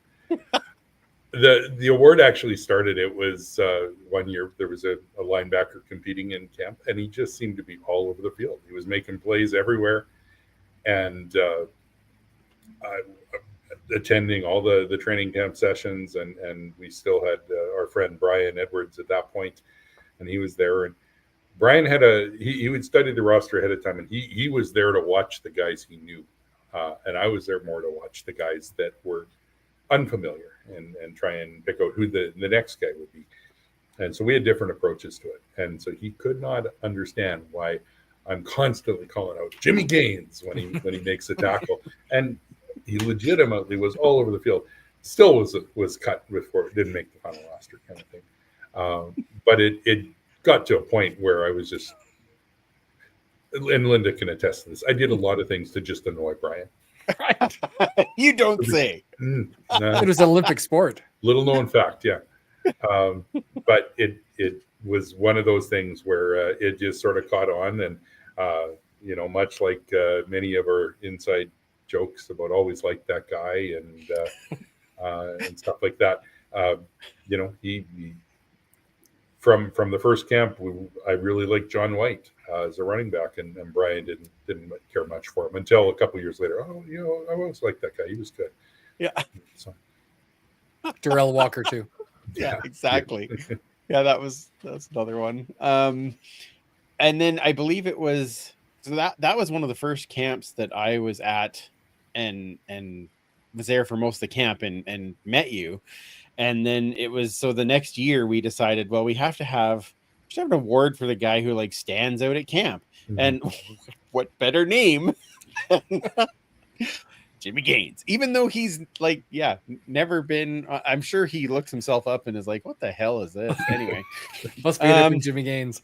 the award actually started. It was 1 year there was a linebacker competing in camp, and he just seemed to be all over the field. He was making plays everywhere, and attending all the training camp sessions, and we still had our friend Brian Edwards at that point, and he was there. And Brian had he would study the roster ahead of time, and he was there to watch the guys he knew, and I was there more to watch the guys that were unfamiliar and try and pick out who the next guy would be. And so we had different approaches to it, and so he could not understand why I'm constantly calling out Jimmy Gaines when he makes a tackle, and he legitimately was all over the field. Still was cut before, didn't make the final roster kind of thing. But it got to a point where I was just, and Linda can attest to this, I did a lot of things to just annoy Brian. Right. You don't say. It was an Olympic sport. Little known fact, yeah. But it was one of those things where it just sort of caught on, and much like many of our inside jokes about always like that guy and stuff like that. He from the first camp, I really liked John White as a running back, and Brian didn't care much for him until a couple years later. Oh, I always liked that guy. He was good. Yeah. So, Darrell Walker too. Yeah, exactly. Yeah, that's another one. And then I believe it was that was one of the first camps that I was at and was there for most of the camp and met you. And then it was, so the next year we decided, well, we have to have an award for the guy who like stands out at camp. Mhm. And what better name than Jimmy Gaines, even though he's like, never been, I'm sure he looks himself up and is like, what the hell is this? Anyway, Must be a different Jimmy Gaines.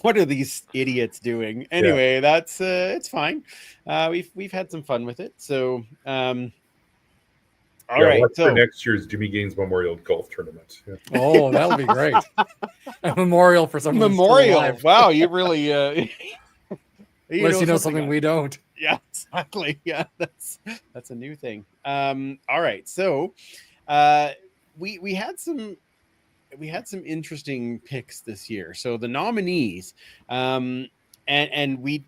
what are these idiots doing? Anyway, that's it's fine. We've had some fun with it. So all right. Watch So for next year's Jimmy Gaines Memorial Golf Tournament. Yeah. Oh, that'll be great. A memorial for someone who's still memorial. alive. Wow, you really Unless you know something we don't. Yeah, exactly. Yeah, that's a new thing. All right. So we had some interesting picks this year. So the nominees, and we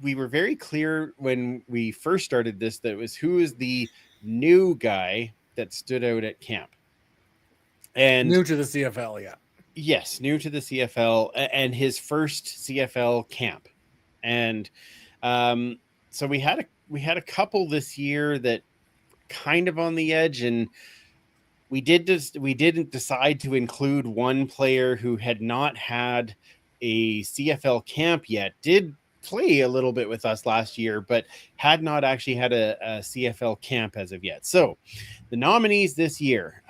were very clear when we first started this that it was who is the new guy that stood out at camp. And New to the CFL, yeah. yes, new to the CFL and his first CFL camp. And so we had a couple this year that kind of on the edge, and we didn't decide to include one player who had not had a CFL camp yet, did play a little bit with us last year, but had not actually had a CFL camp as of yet. So the nominees this year,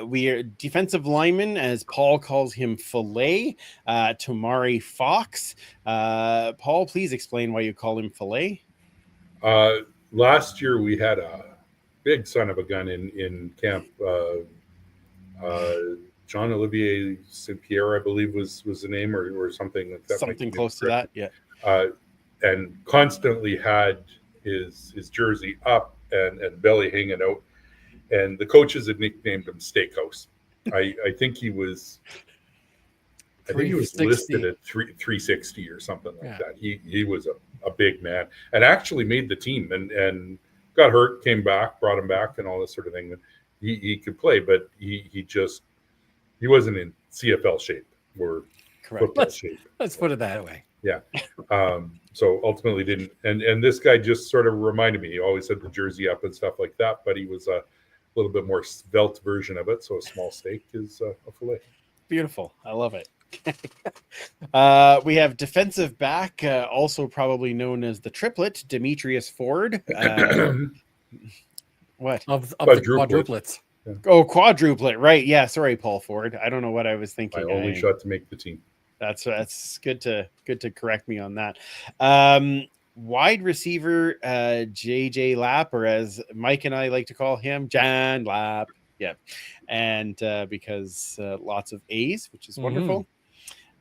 we are defensive lineman, as Paul calls him, Filet, Tomari Fox. Paul, please explain why you call him Filet. Last year we had a big son of a gun in camp. John Olivier St. Pierre, I believe was the name, or something like that. Something close to that, yeah. And constantly had his jersey up and belly hanging out. And the coaches had nicknamed him Steakhouse. I think he was listed at 360 or something like that. He was a big man and actually made the team and got hurt, came back, brought him back, and all this sort of thing. He could play, but he wasn't in CFL shape or football shape. Let's put it that way. Yeah. So ultimately didn't. And this guy just sort of reminded me. He always had the jersey up and stuff like that, but he was a little bit more svelte version of it. So a small steak is a filet. Beautiful. I love it. We have defensive back, also probably known as the triplet, Demetrius Ford. What? Of the quadruplets. Yeah. Oh, quadruplet, right? Yeah, sorry, Paul Ford. I don't know what I was thinking. My only shot to make the team. That's good to correct me on that. Wide receiver, JJ Lapp, or as Mike and I like to call him, Jan Lapp. Yeah, and because lots of A's, which is wonderful.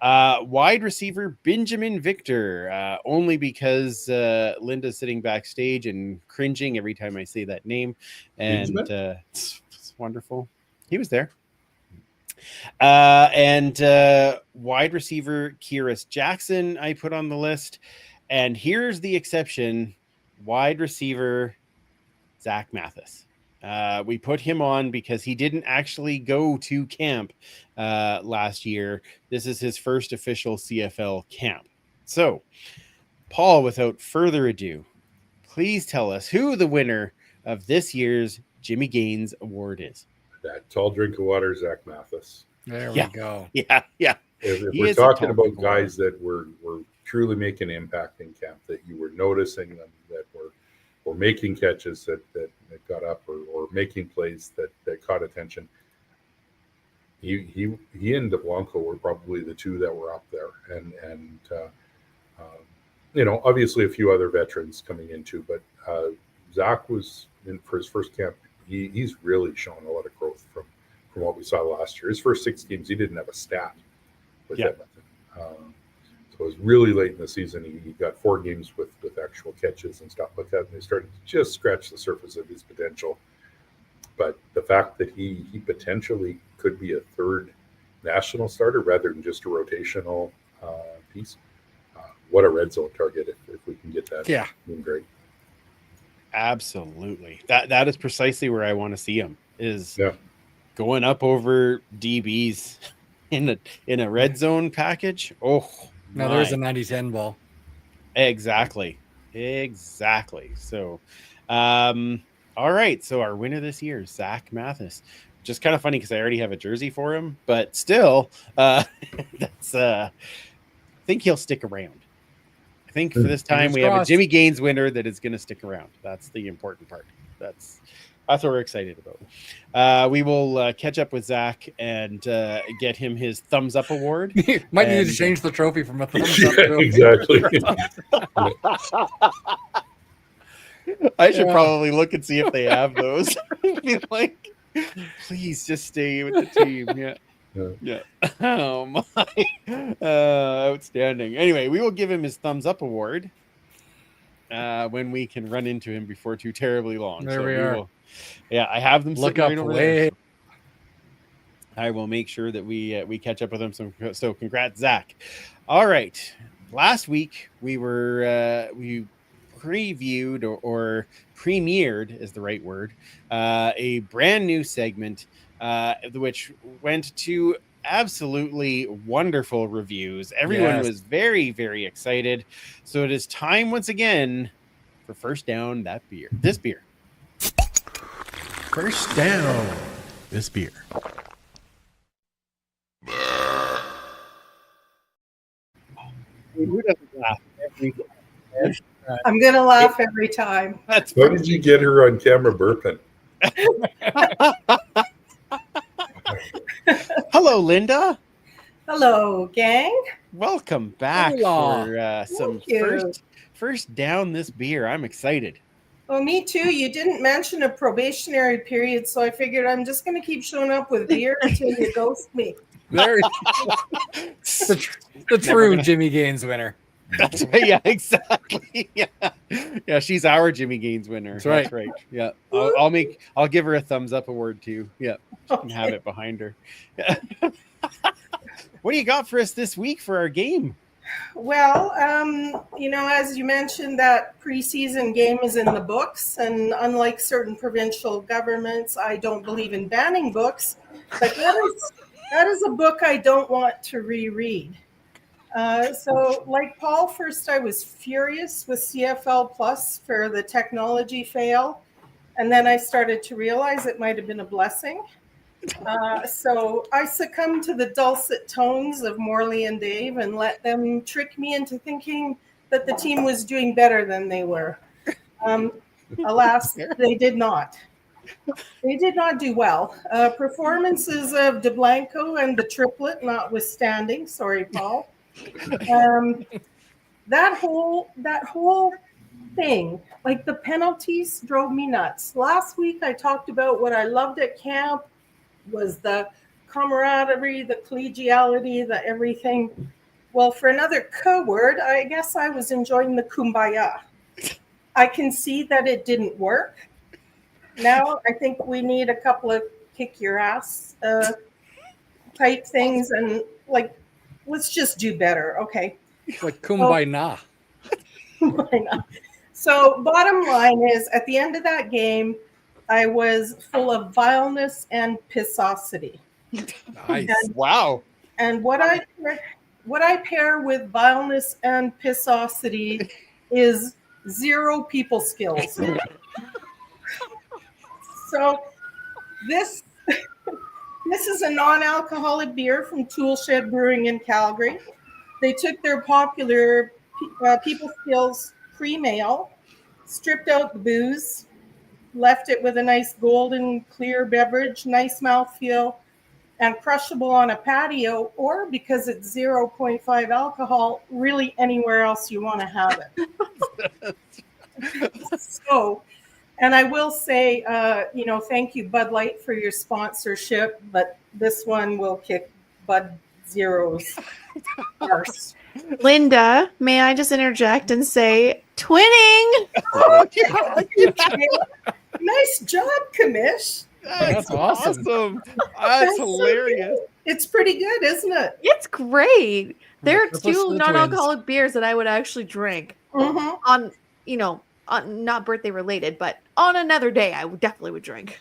Wide receiver Benjamin Victor, only because Linda's sitting backstage and cringing every time I say that name, and it's wonderful. He was there. And wide receiver Kyrus Jackson I put on the list, and here's the exception: wide receiver Zach Mathis. We put him on because he didn't actually go to camp last year. This is his first official CFL camp. So, Paul, without further ado, please tell us who the winner of this year's Jimmy Gaines Award is. That tall drink of water, Zach Mathis. There we go. Yeah. If we're talking about guys that were truly making an impact in camp, that you were noticing them, that were making catches that got up, or making plays that caught attention. He and DeBlanco were probably the two that were up there, and obviously a few other veterans coming in too, but Zach was in for his first camp. He's really shown a lot of growth from what we saw last year. His first 6 games, he didn't have a stat with Edmonton. So it was really late in the season. He got 4 games with actual catches and stuff like that, and they started to just scratch the surface of his potential. But the fact that he potentially could be a third national starter rather than just a rotational piece, what a red zone target if we can get that. Yeah, great. Absolutely. That is precisely where I want to see him, is going up over DBs in a red zone package. Oh, now there's a 90-10 ball. Exactly. So all All right, so our winner this year, Zach Mathis. Just kind of funny because I already have a jersey for him, but still, that's. I think he'll stick around. I think for this time Fingers we have a crossed. Jimmy Gaines winner that is going to stick around. That's the important part. That's what we're excited about. We will catch up with Zach and get him his thumbs up award. Might need to And, change the trophy from a thumbs up Yeah, to a exactly. I should Yeah. probably look and see if they have those. Be like, please just stay with the team. Yeah. Yeah. Oh my. Outstanding. Anyway, we will give him his thumbs up award when we can run into him before too terribly long. There we are. Yeah, I have them Look sitting right up over way. there. So I will make sure that we catch up with him. So congrats, Zach. All right. Last week we previewed or premiered is the right word, a brand new segment which went to absolutely wonderful reviews. Everyone Yes. was very, very excited. So it is time once again for First Down this beer. First Down this beer. Who doesn't laugh every I'm going to laugh every time. That's How did you get her on camera burping? Hello, Linda. Hello, gang. Welcome back Hola. for some Thank you. first down this beer. I'm excited. Well, me too. You didn't mention a probationary period, so I figured I'm just going to keep showing up with beer until you ghost me. There, the true Jimmy Gaines winner. That's right. Yeah, exactly. Yeah, she's our Jimmy Gaines winner. That's right. Yeah, I'll give her a thumbs up award too. Yeah, she can have it behind her. Yeah. What do you got for us this week for our game? Well, as you mentioned, that preseason game is in the books, and unlike certain provincial governments, I don't believe in banning books, but that is a book I don't want to reread. So like Paul, first I was furious with CFL Plus for the technology fail. And then I started to realize it might have been a blessing. So I succumbed to the dulcet tones of Morley and Dave and let them trick me into thinking that the team was doing better than they were. Alas, they did not. They did not do well. Performances of DeBlanco and the triplet notwithstanding, sorry, Paul. That whole thing, like the penalties, drove me nuts. Last week I talked about what I loved at camp was the camaraderie, the collegiality, the everything. Well, for another co-word, I guess I was enjoying the kumbaya. I can see that it didn't work. Now I think we need a couple of kick your ass type things and like, let's just do better. Okay. Like kumbaya. Why not? So bottom line is at the end of that game, I was full of vileness and pissosity. Nice. Wow. And what I pair with vileness and pissosity is zero people skills. So this is a non-alcoholic beer from Toolshed Brewing in Calgary. They took their popular people skills cream ale, stripped out the booze, left it with a nice golden clear beverage, nice mouthfeel, and crushable on a patio, or because it's 0.5 alcohol, really anywhere else you want to have it. So, and I will say, thank you, Bud Light, for your sponsorship, but this one will kick Bud Zero's arse. Linda, may I just interject and say twinning? Nice job, Kamish. That's awesome. That's hilarious. It's pretty good, isn't it? It's great. There are Triplets for two the non-alcoholic beers that I would actually drink Mm-hmm. on not birthday related, but on another day I definitely would drink.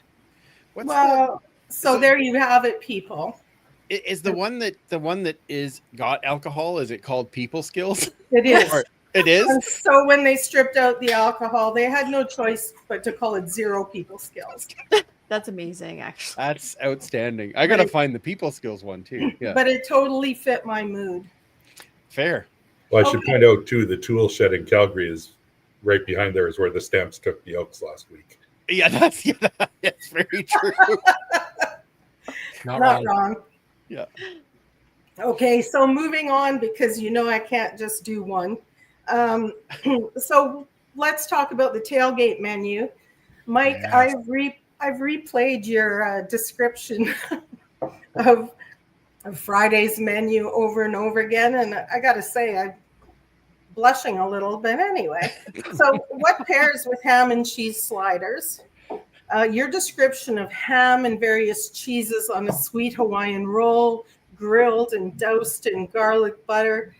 What's Well, so there you have it, people. is the one that is got alcohol? Is it called People Skills? It is. It is? And so when they stripped out the alcohol, they had no choice but to call it Zero People Skills. That's amazing, actually. That's outstanding. I got to find the people skills one too. Yeah. But it totally fit my mood. Fair. Well, I should point out too, the tool shed in Calgary is right behind there is where the Stamps took the Elks last week. Yeah, that's very true. Not wrong. wrong. Yeah. Okay, so moving on, because I can't just do one. So let's talk about the tailgate menu. Mike, Yes. I've replayed your description of Friday's menu over and over again, and I got to say, I'm blushing a little bit anyway. So what pairs with ham and cheese sliders? Your description of ham and various cheeses on a sweet Hawaiian roll, grilled and doused in garlic butter.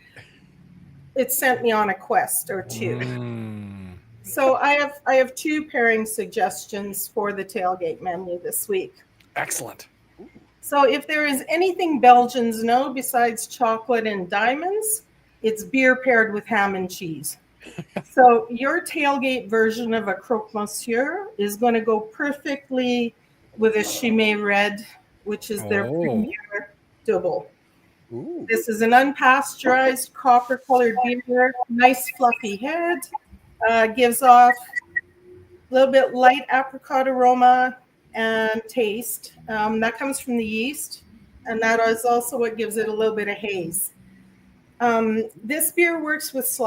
It sent me on a quest or two. So I have two pairing suggestions for the tailgate menu this week. Excellent. So if there is anything Belgians know besides chocolate and diamonds, it's beer paired with ham and cheese. So your tailgate version of a croque monsieur is going to go perfectly with a Chimay Red, which is their premier double. Ooh. This is an unpasteurized copper-colored beer, nice fluffy head, gives off a little bit light apricot aroma and taste. That comes from the yeast, and that is also what gives it a little bit of haze. This beer works with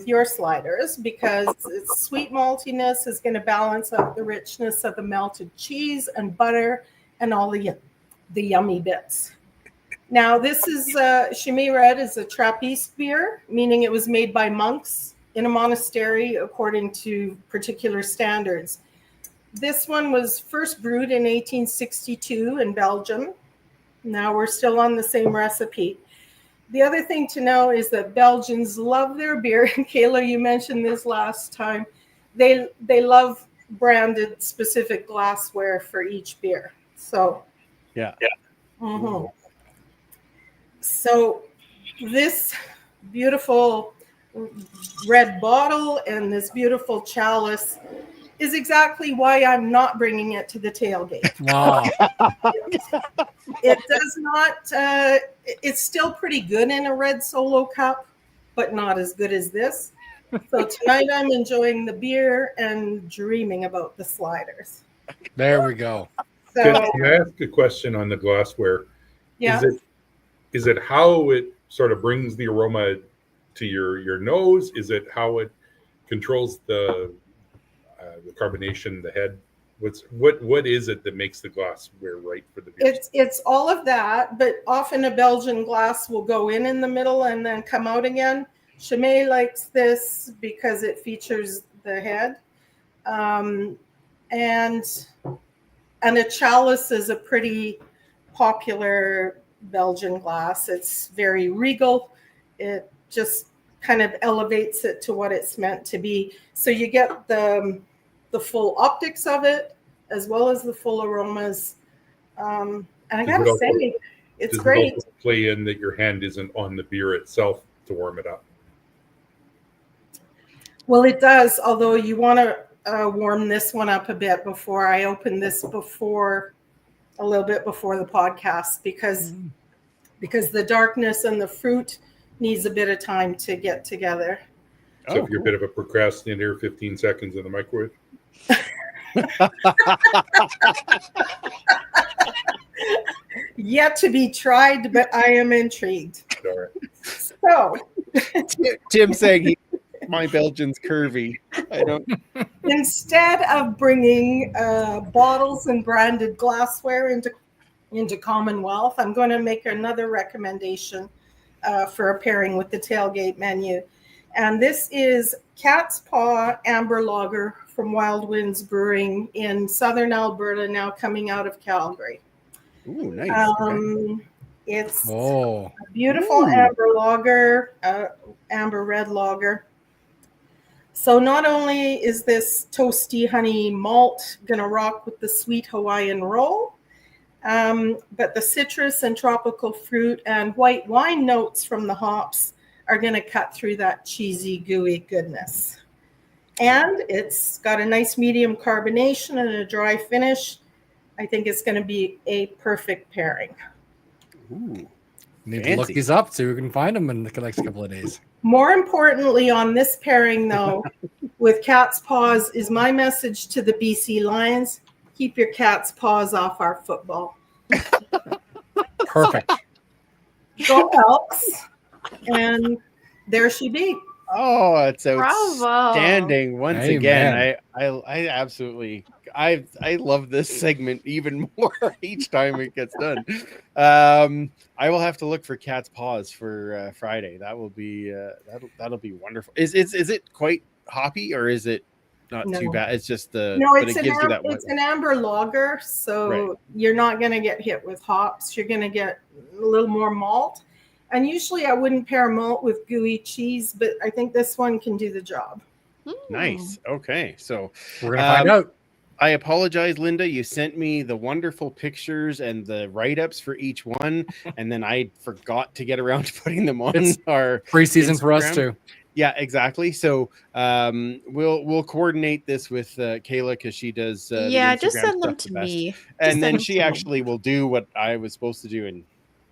your sliders, because its sweet maltiness is going to balance out the richness of the melted cheese and butter and all the yummy bits. Now, this is Chimay Red is a Trappist beer, meaning it was made by monks in a monastery according to particular standards. This one was first brewed in 1862 in Belgium. Now we're still on the same recipe. The other thing to know is that Belgians love their beer. And Kayla, you mentioned this last time. They love branded specific glassware for each beer. So Yeah. Mm-hmm. So this beautiful red bottle and this beautiful chalice is exactly why I'm not bringing it to the tailgate. Wow. It does not, it's still pretty good in a red Solo cup, but not as good as this. So tonight I'm enjoying the beer and dreaming about the sliders. There we go. So, Can I ask a question on the glassware? yeah. Is it how it sort of brings the aroma to your nose? Is it how it controls the carbonation, the head? What is it that makes the glassware right for the beer? It's all of that, but often a Belgian glass will go in the middle and then come out again. Chimay likes this because it features the head. And a chalice is a pretty popular Belgian glass. It's very regal. It just kind of elevates it to what it's meant to be. So you get the full optics of it, as well as the full aromas. And I gotta say, it's great. Does it also play in that your hand isn't on the beer itself to warm it up? Well, it does, although you want to warm this one up a bit before I open this, a little bit before the podcast, because the darkness and the fruit needs a bit of time to get together. So if you're a bit of a procrastinator, 15 seconds in the microwave. Yet to be tried, but I am intrigued. All right. So Tim saying my Belgian's curvy. I don't. instead of bringing bottles and branded glassware into Commonwealth, I'm going to make another recommendation for a pairing with the tailgate menu. And this is Cat's Paw Amber Lager from Wild Winds Brewing in southern Alberta, now coming out of Calgary. Ooh, nice. It's Oh, a beautiful amber lager, amber red lager. So not only is this toasty honey malt going to rock with the sweet Hawaiian roll, but the citrus and tropical fruit and white wine notes from the hops are going to cut through that cheesy, gooey goodness. And it's got a nice medium carbonation and a dry finish. I think it's going to be a perfect pairing. Ooh, Need to look fancy. these up so we can find them in the next couple of days. More importantly, on this pairing, though, with cat's paws, is my message to the BC Lions: keep your cat's paws off our football. Perfect. Go Elks! And there she be. Oh, it's Bravo. outstanding once Amen. again. I absolutely I love this segment even more each time it gets done. I will have to look for cat's paws for Friday. That will be that'll be wonderful. Is it quite hoppy or is it not too No. bad? It's just No, but it's, it gives you that it's an amber lager, so Right. you're not going to get hit with hops. You're going to get a little more malt. And usually I wouldn't pair malt with gooey cheese, but I think this one can do the job. nice. Okay, so We're gonna find out. I apologize, Linda. You sent me the wonderful pictures and the write-ups for each one, and then I forgot to get around to putting them on It's our Preseason for us Instagram. too. Yeah, exactly. So we'll coordinate this with Kayla because she does. The Yeah, just Instagram send them stuff to the best. me. Just And send then them she to me. actually will do what I was supposed to do and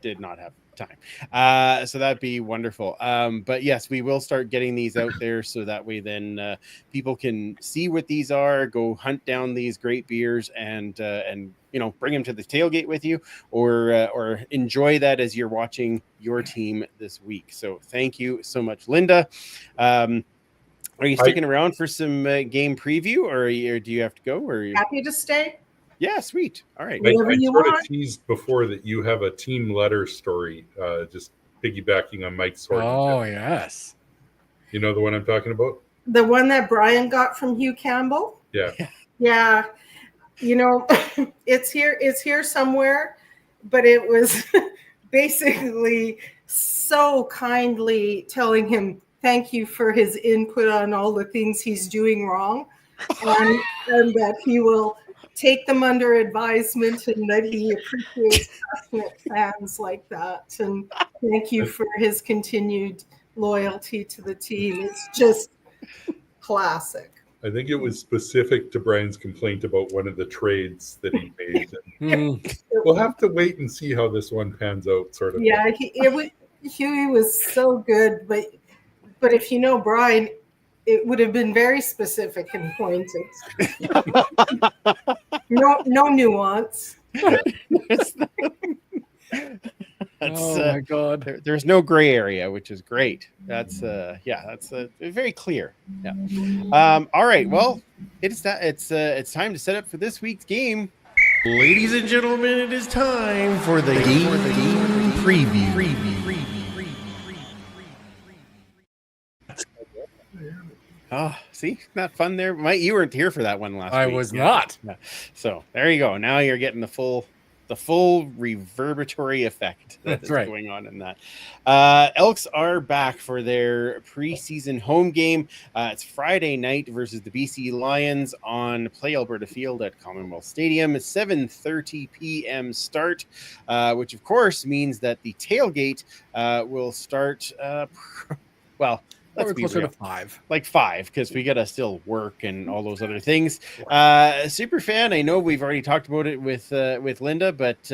did not have time. So that'd be wonderful. But yes, we will start getting these out there so that way then people can see what these are, go hunt down these great beers, and bring them to the tailgate with you, or enjoy that as you're watching your team this week. So thank you so much, Linda. Are you sticking around for some game preview, or do you have to go? Or Happy to stay. yeah, sweet. All right. Whatever I you sort of want. teased before that you have a team letter story, just piggybacking on Mike's story. Oh yes. You know the one I'm talking about? The one that Brian got from Hugh Campbell. Yeah. Yeah. It's here somewhere, but it was basically so kindly telling him thank you for his input on all the things he's doing wrong, and that he will take them under advisement, and that he appreciates passionate fans like that. And thank you for his continued loyalty to the team. It's just classic. I think it was specific to Brian's complaint about one of the trades that he made. We'll have to wait and see how this one pans out, sort of. Yeah, Huey was so good, but if you know Brian, it would have been very specific and pointed. No nuance. Oh my God. There's no gray area, which is great. That's very clear. Yeah. All right. Well, it's time to set up for this week's game. Ladies and gentlemen, it is time for the game preview. Oh, see, not fun there. Mike, you weren't here for that one last week. I was not. Yeah. So there you go. Now you're getting the full reverberatory effect that's right. going on in that. Elks are back for their preseason home game. It's Friday night versus the BC Lions on Play Alberta Field at Commonwealth Stadium. It's 7:30 p.m. start, which of course means that the tailgate will start. Well, let's be closer real. to 5. Like 5, because we gotta still work and all those other things. Super fan, I know we've already talked about it with Linda, but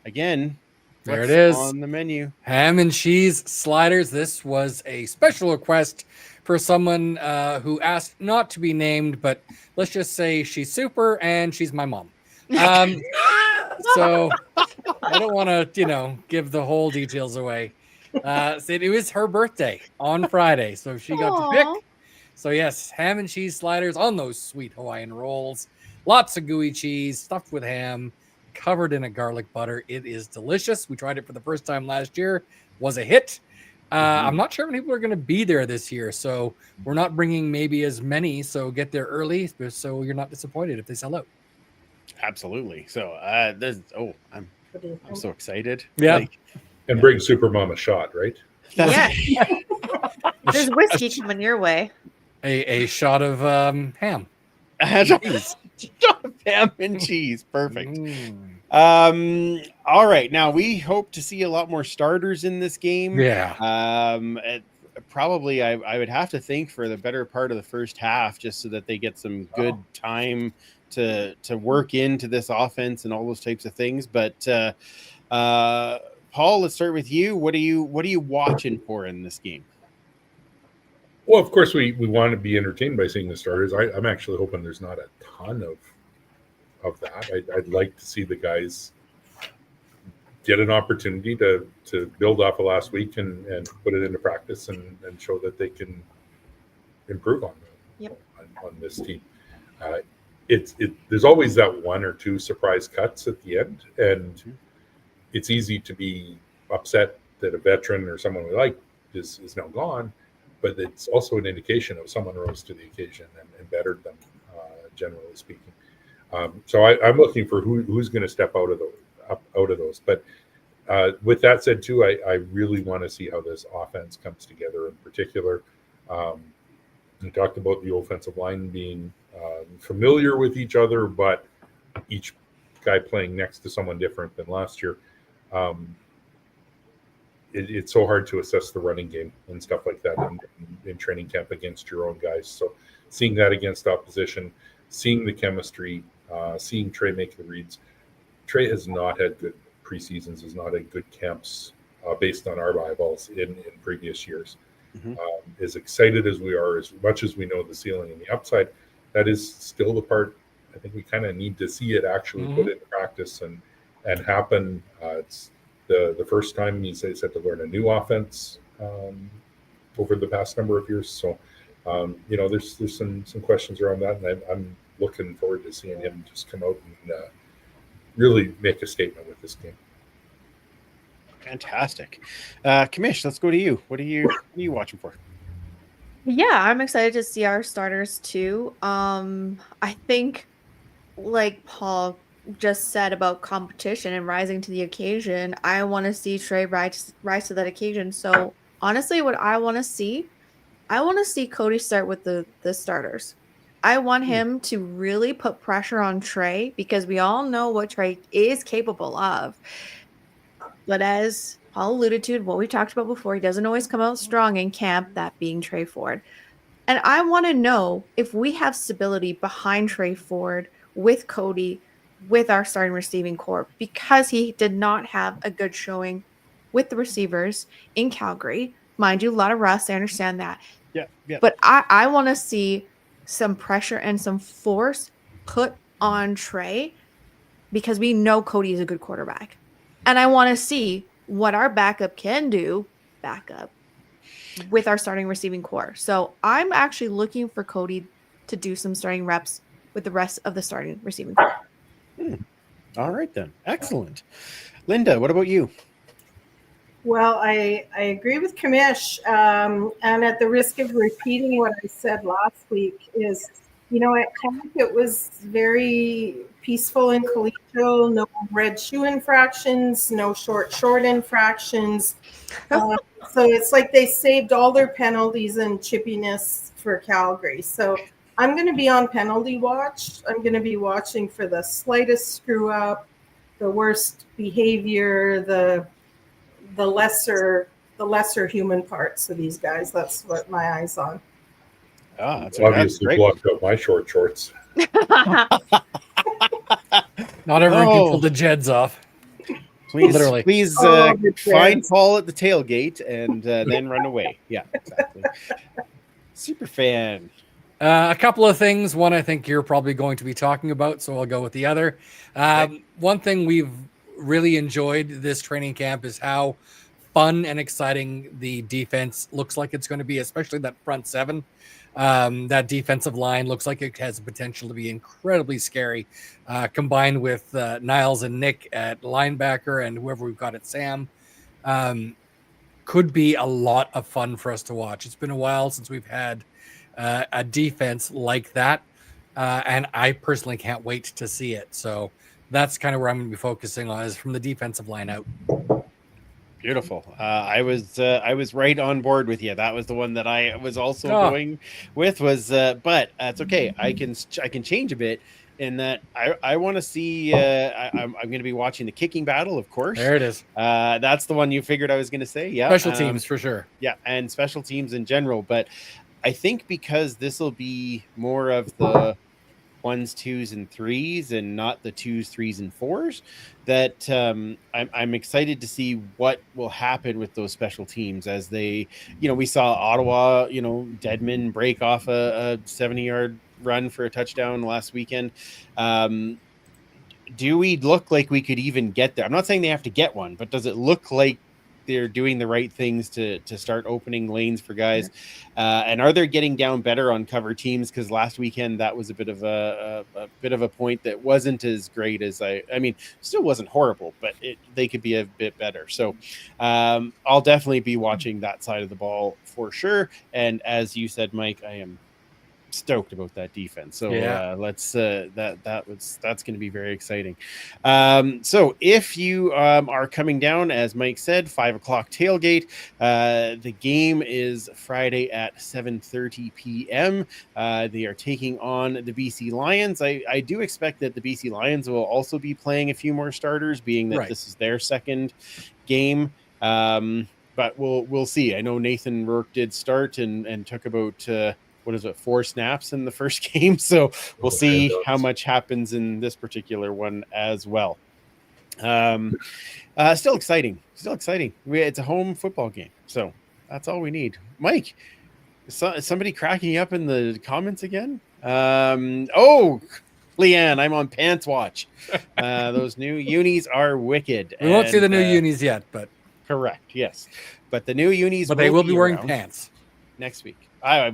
again, There what's it is. on the menu. Ham and cheese sliders. This was a special request for someone who asked not to be named, but let's just say she's super and she's my mom. So I don't want to, give the whole details away. It was her birthday on Friday, so she got to pick. So yes, ham and cheese sliders on those sweet Hawaiian rolls. Lots of gooey cheese stuffed with ham, covered in a garlic butter. It is delicious. We tried it for the first time last year. Was a hit. I'm not sure how many people are going to be there this year, so we're not bringing maybe as many. So get there early, so you're not disappointed if they sell out. Absolutely. So I'm so excited. Yeah. And bring Supermom a shot, right? Yeah. There's whiskey coming your way. A shot of ham. Ham and cheese. Perfect. All right. Now we hope to see a lot more starters in this game. Yeah. Probably I would have to think for the better part of the first half, just so that they get some good time to work into this offense and all those types of things. But Paul, let's start with you. What are you watching for in this game? Well, of course, we want to be entertained by seeing the starters. I'm actually hoping there's not a ton of that. I'd like to see the guys get an opportunity to build off of last week and put it into practice and show that they can improve on this team. There's always that one or two surprise cuts at the end, and it's easy to be upset that a veteran or someone we like is now gone, but it's also an indication of someone rose to the occasion and bettered them, generally speaking. So I'm looking for who's going to step out of those. But with that said, too, I really want to see how this offense comes together. In particular, we talked about the offensive line being familiar with each other, but each guy playing next to someone different than last year. It's so hard to assess the running game and stuff like that in training camp against your own guys. So seeing that against opposition, seeing the chemistry, seeing Trey make the reads. Trey has not had good preseasons, has not had good camps based on our eyeballs in previous years. As excited as we are, as much as we know the ceiling and the upside, that is still the part I think we kind of need to see it actually put into practice and happen. It's the first time he's had to learn a new offense over the past number of years. So, there's some questions around that, and I'm looking forward to seeing him just come out and really make a statement with this game. Fantastic. Kamish, let's go to you. What are you watching for? Yeah, I'm excited to see our starters too. I think, like Paul just said about competition and rising to the occasion, I want to see Trey rise to that occasion. So honestly, what I want to see Cody start with the starters. I want him to really put pressure on Trey, because we all know what Trey is capable of. But as Paul alluded to, what we talked about before, he doesn't always come out strong in camp, that being Trey Ford. And I want to know if we have stability behind Trey Ford with Cody, with our starting receiving corps, because he did not have a good showing with the receivers in Calgary. Mind you, a lot of rust. I understand that. Yeah. But I want to see some pressure and some force put on Trey, because we know Cody is a good quarterback. And I want to see what our backup can do, with our starting receiving corps. So I'm actually looking for Cody to do some starting reps with the rest of the starting receiving corps. All right, then. Excellent. Linda, what about you? Well, I agree with Kamish, and at the risk of repeating what I said last week is, at camp it was very peaceful and collegial, no red shoe infractions, no short infractions. So it's like they saved all their penalties and chippiness for Calgary. So I'm going to be on penalty watch. I'm going to be watching for the slightest screw up, the worst behavior, the lesser human parts of these guys. That's what my eyes on. That's obviously blocked out my shorts. Not everyone can pull the Jeds off. Please find Paul at the tailgate and then run away. Yeah, exactly. Super fan. A couple of things. One, I think you're probably going to be talking about, so I'll go with the other. One thing we've really enjoyed this training camp is how fun and exciting the defense looks like it's going to be, especially that front seven. That defensive line looks like it has the potential to be incredibly scary, combined with Niles and Nick at linebacker and whoever we've got at Sam. Could be a lot of fun for us to watch. It's been a while since we've had a defense like that, and I personally can't wait to see it. So that's kind of where I'm going to be focusing on, is from the defensive line out. Beautiful. I was right on board with you. That was the one that I was also going with. But it's okay. I can change a bit. in that I want to see. I'm going to be watching the kicking battle, of course. There it is. That's the one you figured I was going to say. Yeah, Special teams for sure. Yeah, and special teams in general. But I think because this will be more of the 1s, 2s, and 3s, and not the 2s, 3s, and 4s, that I'm excited to see what will happen with those special teams as they, we saw Ottawa, Deadman break off a 70-yard run for a touchdown last weekend. Do we look like we could even get there? I'm not saying they have to get one, but does it look like they're doing the right things to start opening lanes for guys? And are they getting down better on cover teams? Because last weekend that was a bit of a point that wasn't as great as I mean, still wasn't horrible, but they could be a bit better. So I'll definitely be watching that side of the ball for sure. And as you said, Mike, I am stoked about that defense. So that's going to be very exciting. So if you are coming down, as Mike said, 5:00 tailgate, the game is Friday at 7:30 p.m. They are taking on the BC Lions. I do expect that the BC Lions will also be playing a few more starters, being that this is their second game. But we'll see. I know Nathan Rourke did start and took about 4 snaps in the first game. So we'll see how much happens in this particular one as well. Still exciting. It's a home football game. So that's all we need. Mike, somebody cracking up in the comments again? Leanne, I'm on pants watch. Those new unis are wicked. We won't see the new unis yet, but correct. Yes. But the new unis, but they will be wearing pants next week. I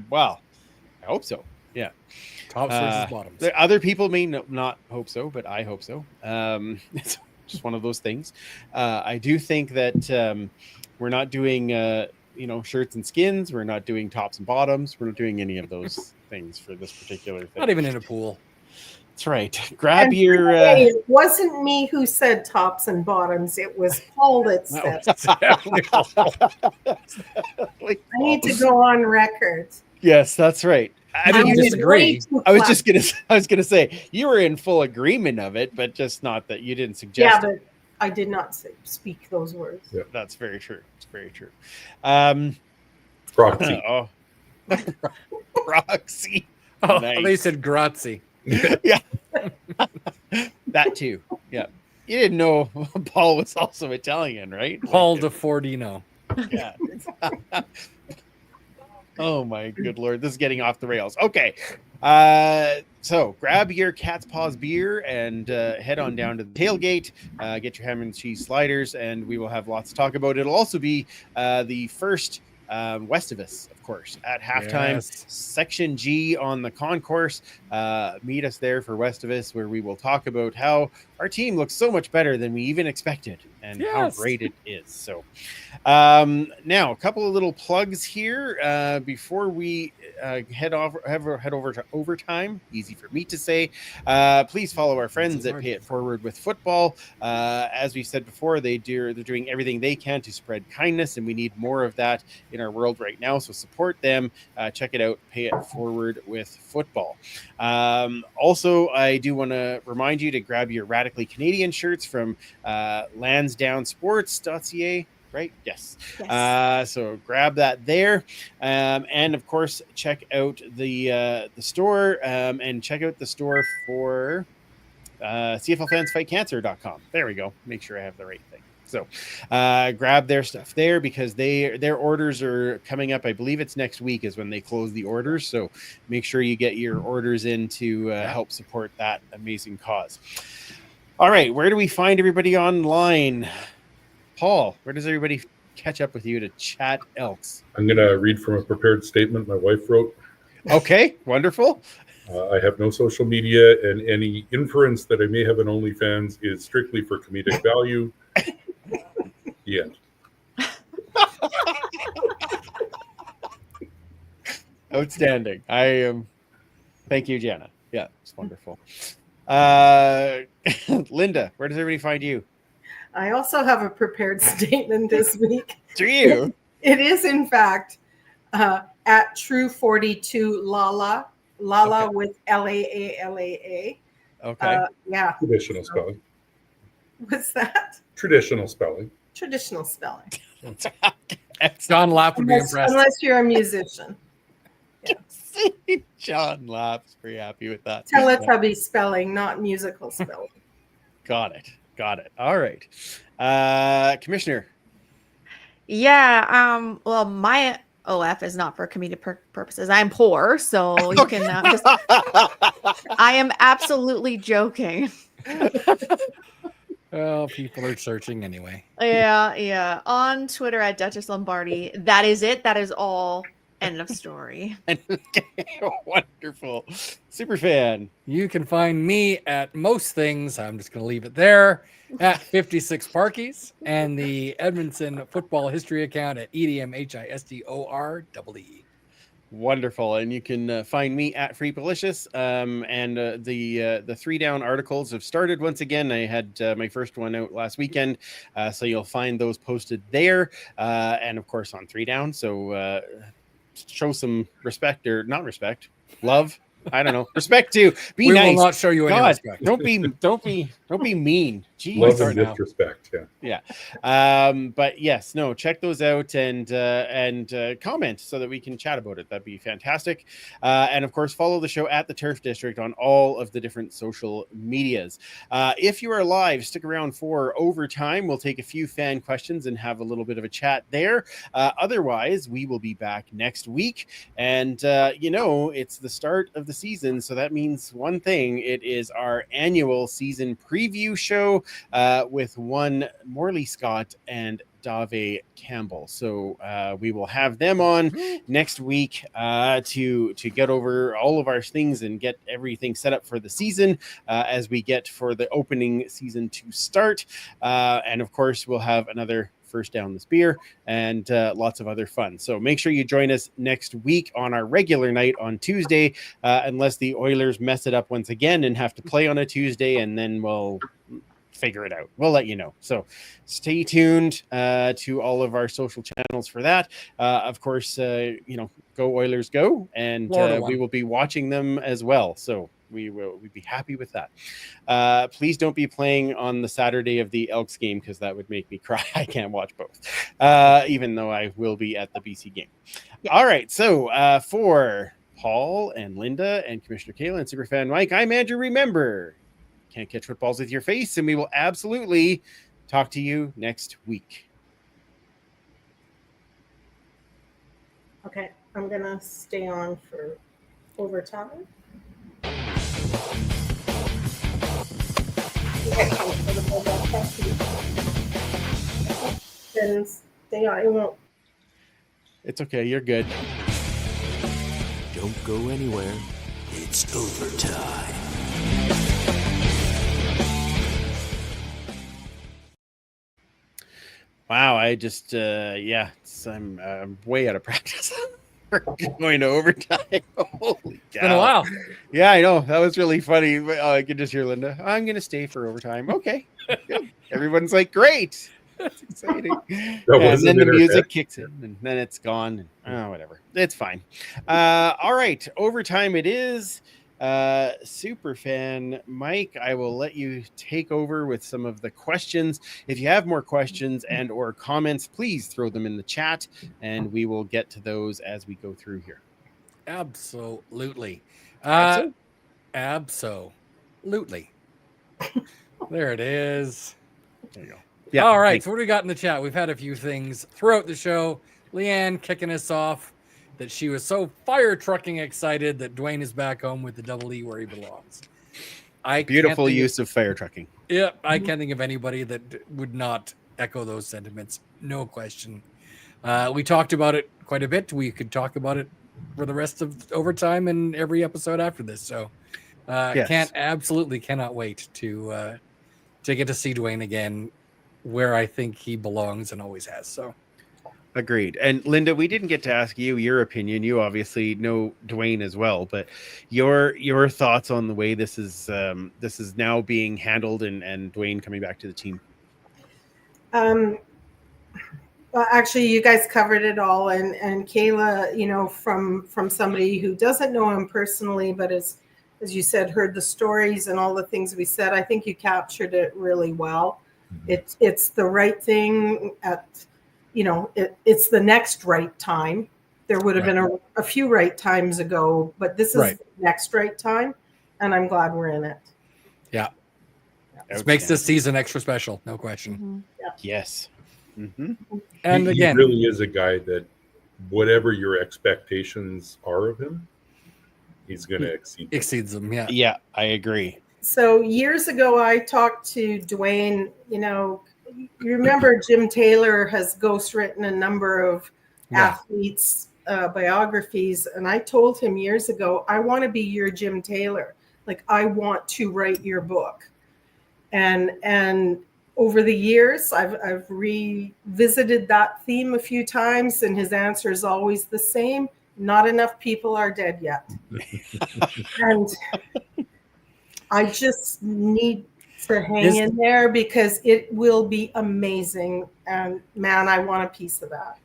hope so. Yeah. Tops versus bottoms. Other people may not hope so, but I hope so. It's just one of those things. I do think that we're not doing, shirts and skins. We're not doing tops and bottoms. We're not doing any of those things for this particular thing. Not even in a pool. That's right. Grab your. It wasn't me who said tops and bottoms. It was Paul that said. I need to go on record. Yes, that's right. I didn't disagree. I was gonna say you were in full agreement of it, but just not that you didn't suggest. Yeah, but I did not speak those words. Yeah, that's very true. It's very true. Proxy. Proxy. Oh, Nice. they said grazie. Yeah. That too. Yeah. You didn't know Paul was also Italian, right? Paul DeFordino. Yeah. Oh my good Lord. This is getting off the rails. Okay. So grab your Cat's Paws beer and head on down to the tailgate, get your ham and cheese sliders, and we will have lots to talk about. It'll also be the first Westivus, of course, at halftime. Yes. Section G on the concourse. Meet us there for Westivus, where we will talk about how our team looks so much better than we even expected and how great it is. So now a couple of little plugs here before we head over to overtime. Easy for me to say. Please follow our friends at Pay It Forward with Football. As we said before, they're doing everything they can to spread kindness, and we need more of that in our world right now. So support them. Check it out. Pay It Forward with Football. Also, I do want to remind you to grab your Radically Canadian shirts from lansdownsports.ca. Right? Yes. So grab that there. And of course, check out the store and check out the store for CFLfansfightcancer.com. There we go. Make sure I have the right thing. So grab their stuff there because their orders are coming up. I believe it's next week is when they close the orders. So make sure you get your orders in to help support that amazing cause. All right. Where do we find everybody online? Paul, where does everybody catch up with you to chat Elks? I'm going to read from a prepared statement my wife wrote. Okay, wonderful. I have no social media, and any inference that I may have an OnlyFans is strictly for comedic value. The end. Outstanding. Thank you, Jana. Yeah, it's wonderful. Linda, where does everybody find you? I also have a prepared statement this week. Do you? It is, in fact, at True 42 Lala Okay. with LAALAA. Okay. Yeah. Traditional spelling. What's that? Traditional spelling. Traditional spelling. John Lapp would be impressed. Unless you're a musician. John laughs. Very happy with that. Teletubby spelling, not musical spelling. Got it. All right. Commissioner. Yeah. Well, my OF is not for comedic purposes. I'm poor, so you can just. I am absolutely joking. Well, people are searching anyway. Yeah. On Twitter at Duchess Lombardi. That is it. That is all. End of story. Wonderful. Super fan. You can find me at most things. I'm just going to leave it there at 56 Parkies and the Edmonton Football History account at EDMHISTOREE. Wonderful. And you can find me at Freepalicious. And the 3 Down articles have started once again. I had my first one out last weekend. So you'll find those posted there. And of course on 3 Down. So show some respect, or not respect, love. I don't know. Respect to be We nice. will not show you any respect. Don't be mean. Jeez. Love start and now. disrespect. Yeah. But yes, no, check those out and comment so that we can chat about it. That'd be fantastic. And of course, follow the show at the Turf District on all of the different social medias. If you are live, stick around for overtime. We'll take a few fan questions and have a little bit of a chat there. Otherwise, we will be back next week. And it's the start of the season, so that means one thing. It is our annual season preview show with one Morley Scott and Dave Campbell. So we will have them on next week to get over all of our things and get everything set up for the season as we get for the opening season to start. And of course, we'll have another First Down This Beer and lots of other fun. So make sure you join us next week on our regular night on Tuesday, unless the Oilers mess it up once again and have to play on a Tuesday, and then we'll figure it out. We'll let you know. So stay tuned to all of our social channels for that. Of course, go Oilers go, and we will be watching them as well. So we'd be happy with that. Please don't be playing on the Saturday of the Elks game, because that would make me cry. I can't watch both, even though I will be at the BC game. Yeah. All right. So for Paul and Linda and Commissioner Kayla and Superfan Mike, I'm Andrew. Remember, can't catch footballs with your face, and we will absolutely talk to you next week. Okay, I'm going to stay on for overtime. Then stay on. It won't. It's okay. You're good. Don't go anywhere. It's overtime. Wow, I just I'm way out of practice. We're going to overtime. Holy cow. It's been a while. Yeah, I know. That was really funny. I could just hear Linda. I'm going to stay for overtime. Okay. Good. Everyone's like, great. That's exciting. And then the music kicks in, and then it's gone. Whatever. It's fine. All right. Overtime it is. Super fan Mike, I will let you take over with some of the questions. If you have more questions and or comments, please throw them in the chat, and we will get to those as we go through here. Absolutely. Absolutely. There it is. There you go. Yeah. All right. So what do we got in the chat? We've had a few things throughout the show. Leanne kicking us off that she was so fire trucking excited that Dwayne is back home with the double E where he belongs. Beautiful use of fire trucking. Yeah, I can't think of anybody that would not echo those sentiments. No question. We talked about it quite a bit. We could talk about it for the rest of overtime and every episode after this. So Yes. cannot wait to get to see Dwayne again where I think he belongs and always has. So Agreed. And Linda, we didn't get to ask you your opinion. You obviously know Dwayne as well, but your thoughts on the way this is now being handled and Dwayne coming back to the team. Well, actually, you guys covered it all, and Kayla, from somebody who doesn't know him personally, but is as you said, heard the stories and all the things we said. I think you captured it really well. It's the right thing at, it's the next right time. There would have been a few right times ago, but this is the next right time, and I'm glad we're in it. Yeah. This makes this season extra special, no question. Mm-hmm. Yes. Mm-hmm. And he again, really is a guy that whatever your expectations are of him, he's going to exceeds them. Yeah. Yeah, I agree. So years ago, I talked to Dwayne. You remember Jim Taylor has ghostwritten a number of athletes' biographies, and I told him years ago, I want to be your Jim Taylor. Like, I want to write your book. And over the years, I've revisited that theme a few times, and his answer is always the same: not enough people are dead yet. And I just need to hang in there because it will be amazing. And man, I want a piece of that.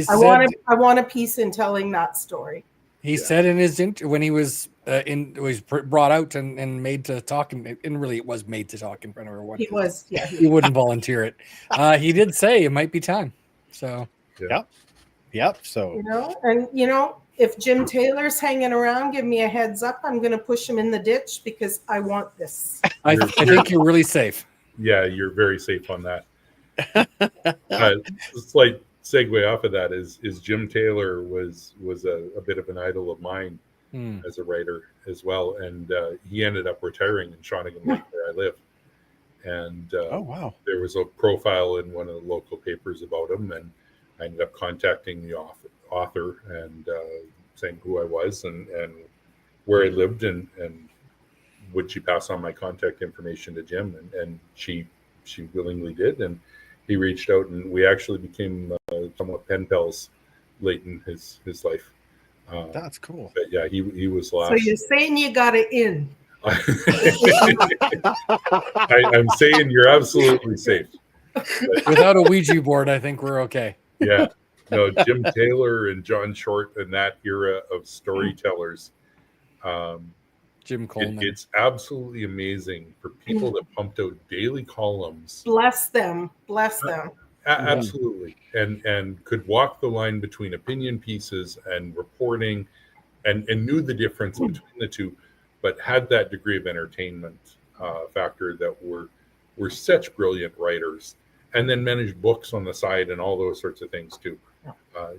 I want a piece in telling that story. He said in his when he was was brought out and made to talk, and really it was made to talk in front of everyone. He was, yeah. He wouldn't volunteer it. He did say it might be time. So Yep. So if Jim Taylor's hanging around, give me a heads up. I'm going to push him in the ditch because I want this. I think you're really safe. Yeah, you're very safe on that. Slight segue off of that is Jim Taylor was a bit of an idol of mine as a writer as well, and he ended up retiring in Shawnigan Lake, where I live. And there was a profile in one of the local papers about him, and I ended up contacting the author and saying who I was and where I lived, and would she pass on my contact information to Jim, and she willingly did, and he reached out, and we actually became somewhat pen pals late in his life. That's cool. But yeah, he was last. So you're saying you got it in? I'm saying you're absolutely safe. But, without a Ouija board, I think we're okay. Yeah. No, Jim Taylor and John Short and that era of storytellers. Jim Coleman. It's absolutely amazing for people that pumped out daily columns. Bless them. Absolutely. And could walk the line between opinion pieces and reporting and knew the difference between the two, but had that degree of entertainment factor that were such brilliant writers, and then managed books on the side and all those sorts of things too.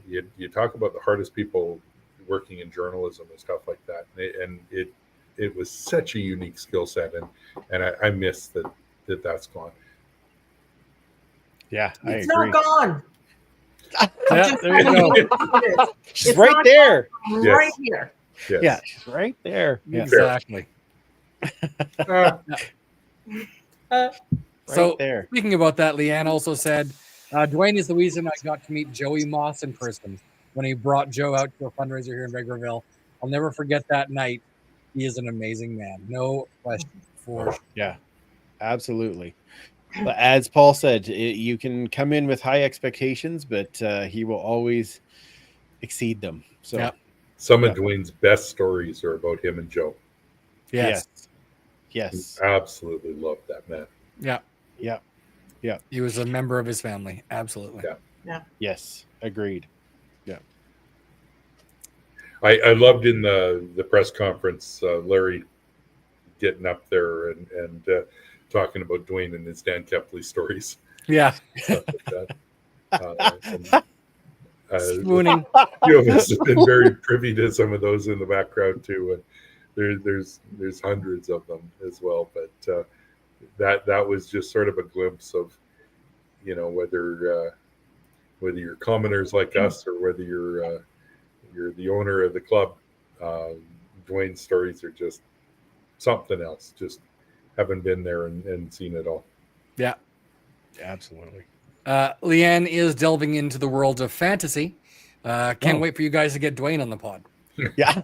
You talk about the hardest people working in journalism and stuff like that, and it was such a unique skill set, and I miss that's gone. Yeah, it's I agree. not gone. There you go. She's right there. Right here. Yes. Yeah, she's right there. Yeah. Exactly. So there. Speaking about that, Leanne also said, Dwayne is the reason I got to meet Joey Moss in person when he brought Joe out to a fundraiser here in Vegreville. I'll never forget that night. He is an amazing man. No question. Yeah, absolutely. But as Paul said, you can come in with high expectations, but he will always exceed them. So some of Dwayne's best stories are about him and Joe. Yes. Absolutely loved that man. Yeah. He was a member of his family. Absolutely. Yeah. Yes. Agreed. Yeah. I loved in the press conference, Larry getting up there and talking about Dwayne and his Dan Kepley stories. Yeah. Stuff like that. Swooning. You of us have been very privy to some of those in the background too, and there's hundreds of them as well. But that was just sort of a glimpse of, whether you're commoners like us or whether you're the owner of the club. Dwayne's stories are just something else. Just haven't been there and seen it all. Yeah, absolutely. Leanne is delving into the world of fantasy. Can't wait for you guys to get Dwayne on the pod. Yeah.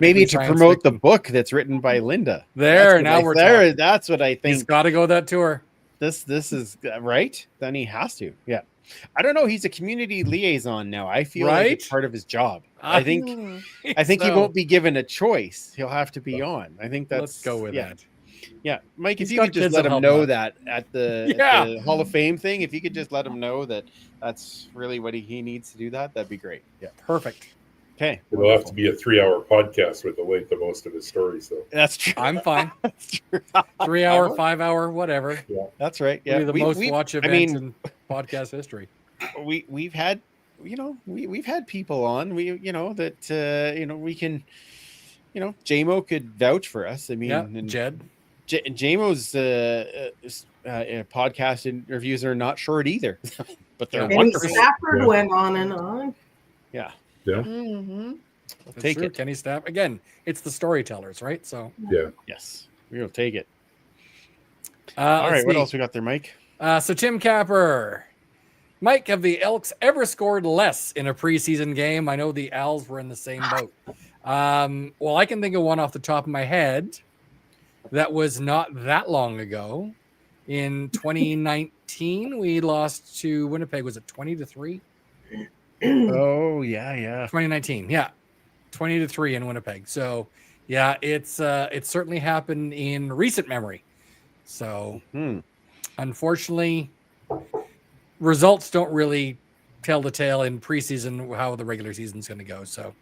Maybe to promote the book that's written by Linda. We're there. That's what I think. He's got to go that tour. This is right. Then he has to. Yeah. I don't know. He's a community liaison now. I feel like it's Right? part of his job. I think he So, won't be given a choice. He'll have to be on. I think that's Let's go with yeah. that. Yeah, Mike, He's if you got could just kids let that'll him help him know out. that at Yeah. the Hall of Fame thing, if you could just let him know that that's really what he needs to do, that'd be great. Yeah. Perfect. Okay. It'll have to be a 3-hour podcast with the length of most of his stories, though. That's true. I'm fine. That's true. 3 hour, 5 hour, whatever. That's right. Yeah. Yeah. Be the most watch event in podcast history. We've had, we've had people on, that, we can, JMO could vouch for us. I mean, Yeah, and Jed. JMO's podcast interviews are not short either, but they're Yeah. Kenny wonderful. Stafford Yeah. went on and on. Yeah. Yeah. Mm-hmm. That's Take true. it. Kenny Staff. Again, it's the storytellers, right? So, Yeah. Yes. We'll take it. all All right. What else we got there, Mike? So Tim Capper. Mike, have the Elks ever scored less in a preseason game? I know the Owls were in the same boat. Well, I can think of one off the top of my head that was not that long ago. In 2019, we lost to Winnipeg. Was it 20-3? Oh, yeah. 2019, yeah, 20-3 in Winnipeg. So, yeah, it's certainly happened in recent memory. So, unfortunately, results don't really tell the tale in preseason how the regular season's going to go. So,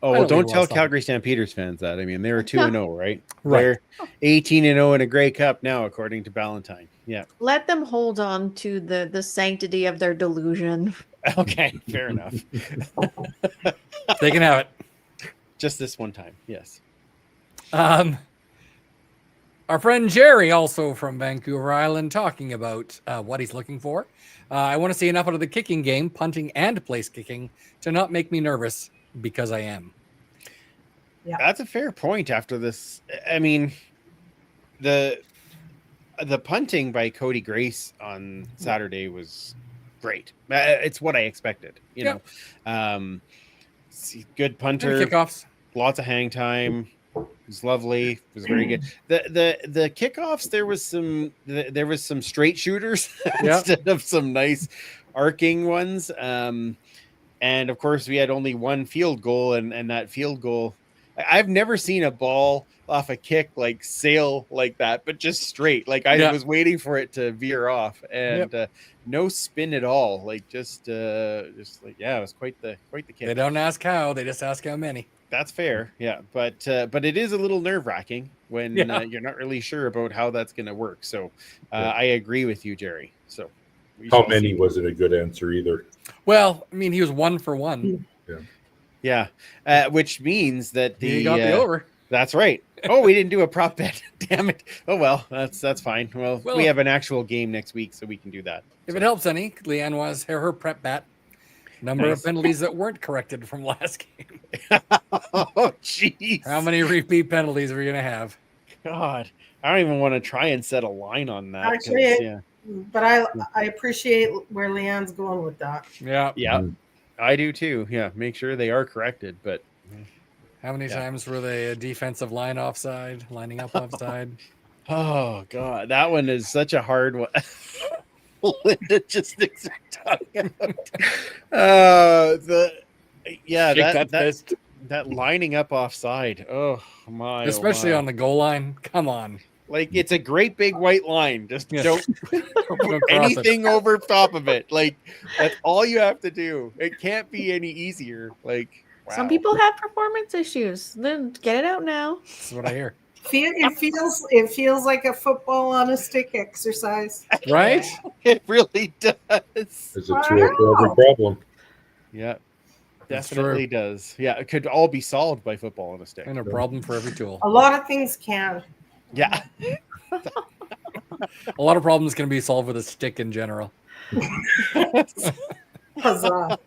Oh, I well, don't don't leave tell lost on. Calgary Stampeders fans that. I mean, they were 2-0, right? Right. They're 18-0 in a Grey Cup now, according to Ballantyne. Yeah. Let them hold on to the sanctity of their delusion. Okay, fair enough. They can have it. Just this one time. Yes. Our friend Jerry, also from Vancouver Island, talking about what he's looking for. I want to see enough out of the kicking game, punting and place kicking, to not make me nervous, because I am. Yeah. That's a fair point after this. I mean, the punting by Cody Grace on Saturday was great. It's what I expected, you know. Good punter, And kickoffs. lots of hang time. It was lovely. It was very good. The kickoffs, there was some straight shooters instead of some nice arcing ones. And of course, we had only one field goal, and that field goal, I've never seen a ball off a kick like sail like that, but just straight. Like I was waiting for it to veer off, and no spin at all. Like just like it was quite the kick. They don't ask how; they just ask how many. That's fair, yeah. But it is a little nerve wracking when you're not really sure about how that's going to work. So I agree with you, Jerry. So how many wasn't a good answer either. Well, I mean, he was 1 for 1. Yeah, which means that He got the over. That's right. Oh, we didn't do a prop bet. Damn it. Oh well, that's fine. Well, we have an actual game next week, so we can do that. If it helps any, Leanne was her prep bat. Number of penalties that weren't corrected from last game. Oh, jeez. How many repeat penalties are we going to have? God, I don't even want to try and set a line on that. Actually, but I appreciate where Leanne's going with that. Yeah. I do too. Yeah, make sure they are corrected. But how many times were they a defensive line offside, lining up offside? Oh God, that one is such a hard one. Linda just thinks we're talking about that lining up offside. Oh my! Especially on the goal line. Come on. Like it's a great big white line. Just don't Don't anything over top of it. Like that's all you have to do. It can't be any easier. Like Some people have performance issues. Then get it out now. That's what I hear. It feels like a football on a stick exercise. Right? It really does. There's a tool for every problem. Yeah. Definitely does. Yeah, it could all be solved by football on a stick. And a problem for every tool. A lot of things can. Yeah. A lot of problems can be solved with a stick in general. Huzzah.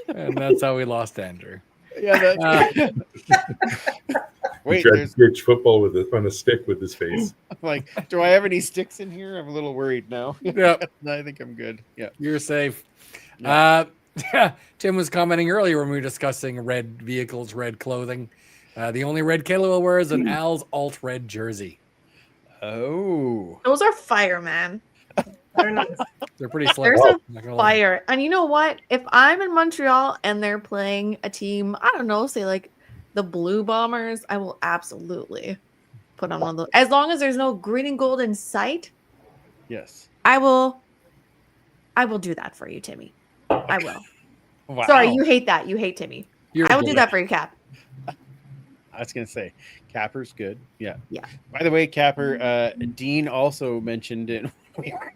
And that's how we lost Andrew. Yeah. Wait, He tried to pitch football on a stick with his face. Like, do I have any sticks in here? I'm a little worried now. Yeah. I think I'm good. Yeah. You're safe. Yeah. Tim was commenting earlier when we were discussing red vehicles, red clothing. The only red Caleb will wear is an Al's alt red jersey. Oh, Those are fire, man. They're nice. They're pretty slick. There's a Not gonna lie. fire. And you know what? If I'm in Montreal and they're playing a team, I don't know, say like the Blue Bombers, I will absolutely put on one of those. As long as there's no green and gold in sight, yes. I will do that for you, Timmy. I will. Wow. Sorry, you hate that. You hate Timmy. You're I will do good. that for you, Cap. I was gonna say, Capper's good. Yeah. Yeah. By the way, Capper, Dean also mentioned it. We were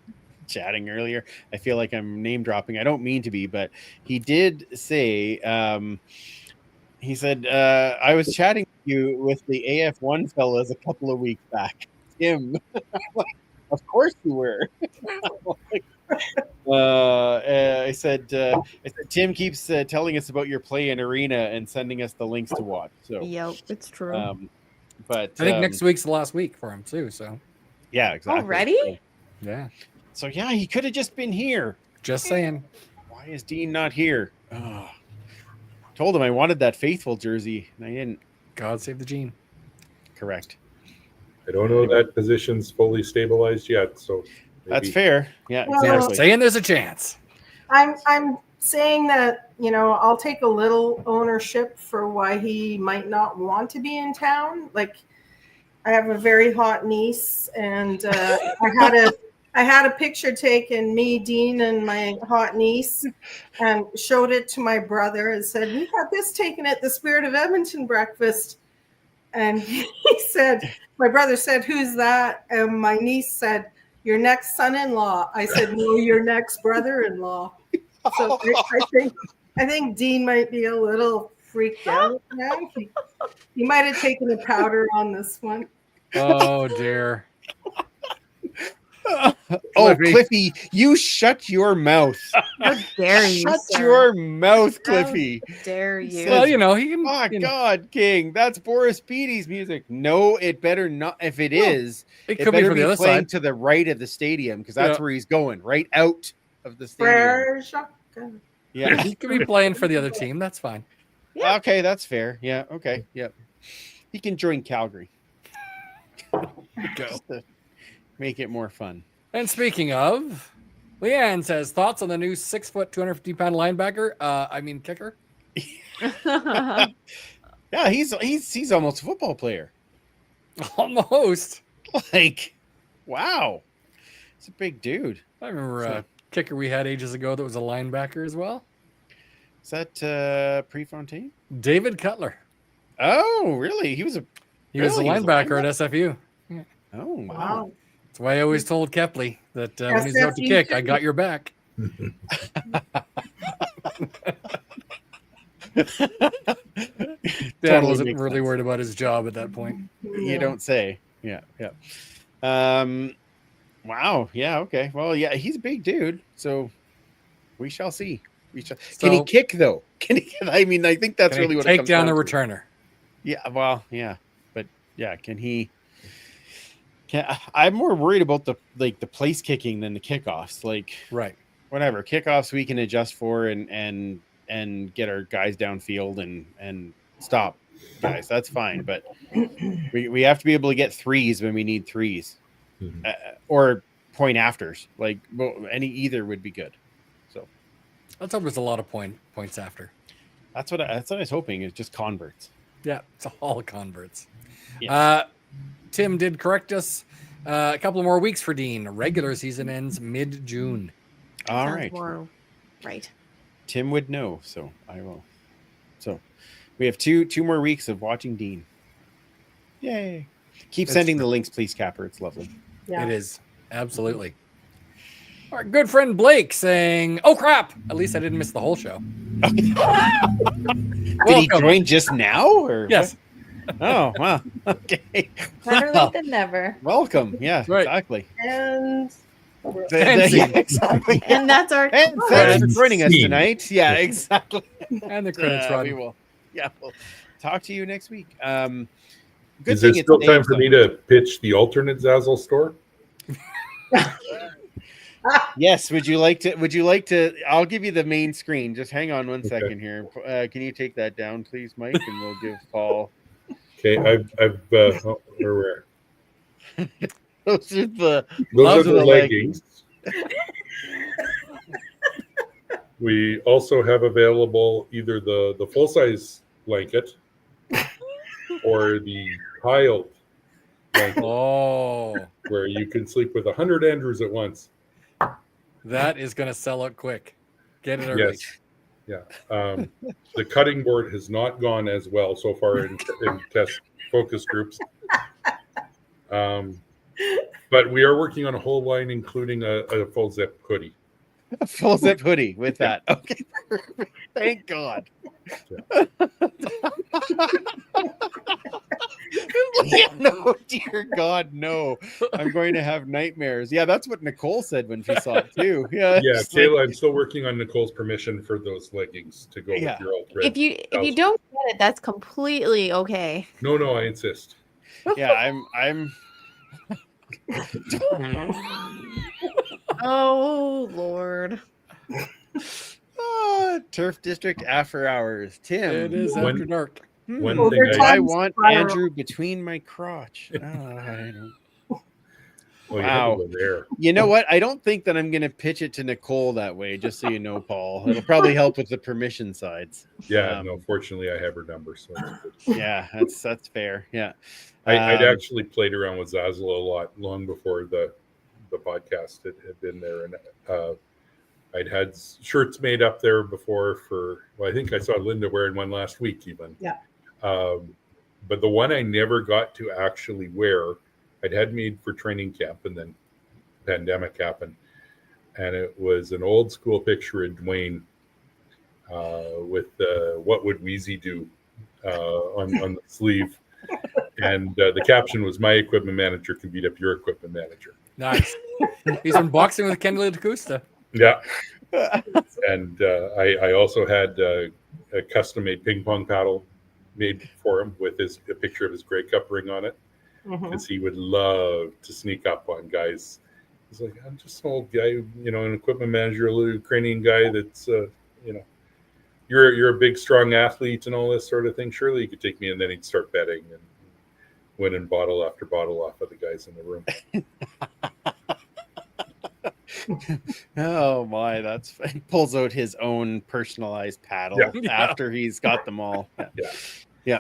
chatting earlier. I feel like I'm name dropping. I don't mean to be, but he did say. He said, "I was chatting with the AF1 fellas a couple of weeks back." Tim, of course you were. I said, Tim keeps telling us about your play in Arena and sending us the links to watch. So, Yep, it's true. but I think next week's the last week for him too. So yeah, exactly. Already? yeah, So yeah, he could have just been here. just saying. Why is Dean not here? Oh, told him I wanted that faithful jersey, and I didn't. God save the Gene. Correct. I don't know that position's fully stabilized yet, so That's maybe. fair. Yeah, Well, They're exactly. saying there's a chance. I'm saying that, I'll take a little ownership for why he might not want to be in town. Like, I have a very hot niece, and I had a picture taken, me, Dean, and my hot niece, and showed it to my brother and said, "We got this taken at the Spirit of Edmonton breakfast." And he said, my brother said, "Who's that?" And my niece said, "Your next son-in-law." I said, "No, your next brother-in-law." So I think Dean might be a little freaked out now. He might have taken a powder on this one. Oh dear. Oh, Cliffy. Cliffy, you shut your mouth. How dare you? Shut sir. your mouth, Cliffy. How dare you? Well, he can. Oh, God, King. That's Boris Beatty's music. No, it better not. If it is, It it could be better for be the other playing side. to the right of the stadium because that's Yeah. where he's going, right out of the stadium. Frere shotgun. Yeah. He could be playing for the other team. That's fine. Yeah. Okay, that's fair. Yeah. Okay. Yep. He can join Calgary. Go. Just to make it more fun. And speaking of, Leanne says thoughts on the new 6 foot, 250-pound linebacker. Kicker. Yeah, he's almost a football player. Almost. Like, wow, it's a big dude. I remember a kicker we had ages ago that was a linebacker as well. Is that Prefontaine? David Cutler. Oh, really? He was a He was a linebacker at SFU. Oh, wow. Wow. That's why I always told Kepley that when he's about to SFU kick, I too. got your back. Dad wasn't makes really sense. worried about his job at that point. You don't say. Yeah, yeah. Wow. Yeah. Okay. Well, yeah, he's a big dude. So we shall see. Can he So- kick though? Can he? I mean, I think that's Can he really what it take comes down the to. returner. Yeah. Well, yeah, but yeah, can he? I'm more worried about the place kicking than the kickoffs. Like, Right. whatever kickoffs we can adjust for and get our guys downfield and stop guys. That's fine, but we have to be able to get threes when we need threes, or point afters. Like, well, either would be good. So Let's hope there's a lot of points after. that's what I was hoping. Is just converts. Yeah, it's all converts. Yes. Tim did correct us. A couple more weeks for Dean. Regular season ends mid-June. All Sounds right. more right. Tim would know, so I will. So we have two more weeks of watching Dean. Yay! Keep That's sending true. the links, please, Capper. It's lovely. Yeah. It is. Absolutely. Our good friend Blake saying, "Oh, crap. At least I didn't miss the whole show." Did he Welcome. join just now? Or Yes. Oh, wow. Okay. Better Well, late than never. welcome. Yeah, Right. exactly. And Yeah, exactly. And that's our And thanks for And joining us scene. tonight. Yeah, exactly. And the credits run. We will. Yeah, we'll talk to you next week. Good Is there thing still it's time named for me something. to pitch the alternate Zazzle store? Yes. Would you like to? I'll give you the main screen. Just hang on one second here. Can you take that down, please, Mike? And we'll give Paul. Okay, I've where Those are the Those are the leggings. leggings. We also have available either the full-size blanket or the tiled blanket, Oh, where you can sleep with 100 Andrews at once. that is going to sell out quick. Get it early. Yes. Yeah. The cutting board has not gone as well so far in test focus groups. But we are working on a whole line, including a full zip hoodie. A full zip hoodie with that. Okay, perfect. Thank God. Yeah, no, dear God, no. I'm going to have nightmares. Yeah, that's what Nicole said when she saw it too. Yeah, Yeah, it's like- Kayla, I'm still working on Nicole's permission for those leggings to go Yeah. with your old red. If you blouse. don't get it, that's completely okay. No, I insist. yeah, I'm Oh Lord. Turf District after hours. Tim, It is When- after dark. One Over thing do time. I want spiral. Andrew between my crotch? I don't. Oh, you Wow. have to go there. You know what? I don't think that I'm going to pitch it to Nicole that way, just so you know, Paul. It'll probably help with the permission sides. Yeah, no, fortunately I have her number, so it's good. Yeah, that's fair. Yeah. I'd actually played around with Zazzle a lot long before the podcast had been there, and I'd had shirts made up there before for. Well, I think I saw Linda wearing one last week even. Yeah. But the one I never got to actually wear, I'd had made for training camp, and then pandemic happened, and it was an old school picture of Dwayne with "What would Wheezy do" on the sleeve. And the caption was, "My equipment manager can beat up your equipment manager." Nice. He's been boxing with Kendall DeCusta. Yeah. And I also had a custom-made ping pong paddle made for him with a picture of his Grey Cup ring on it, because he would love to sneak up on guys. He's like, "I'm just an old guy, an equipment manager, a little Ukrainian guy that's, you're a big, strong athlete and all this sort of thing. Surely you could take me." And then he'd start betting and winning bottle after bottle off of the guys in the room. Oh my, he pulls out his own personalized paddle Yeah. after he's got them all. Yeah.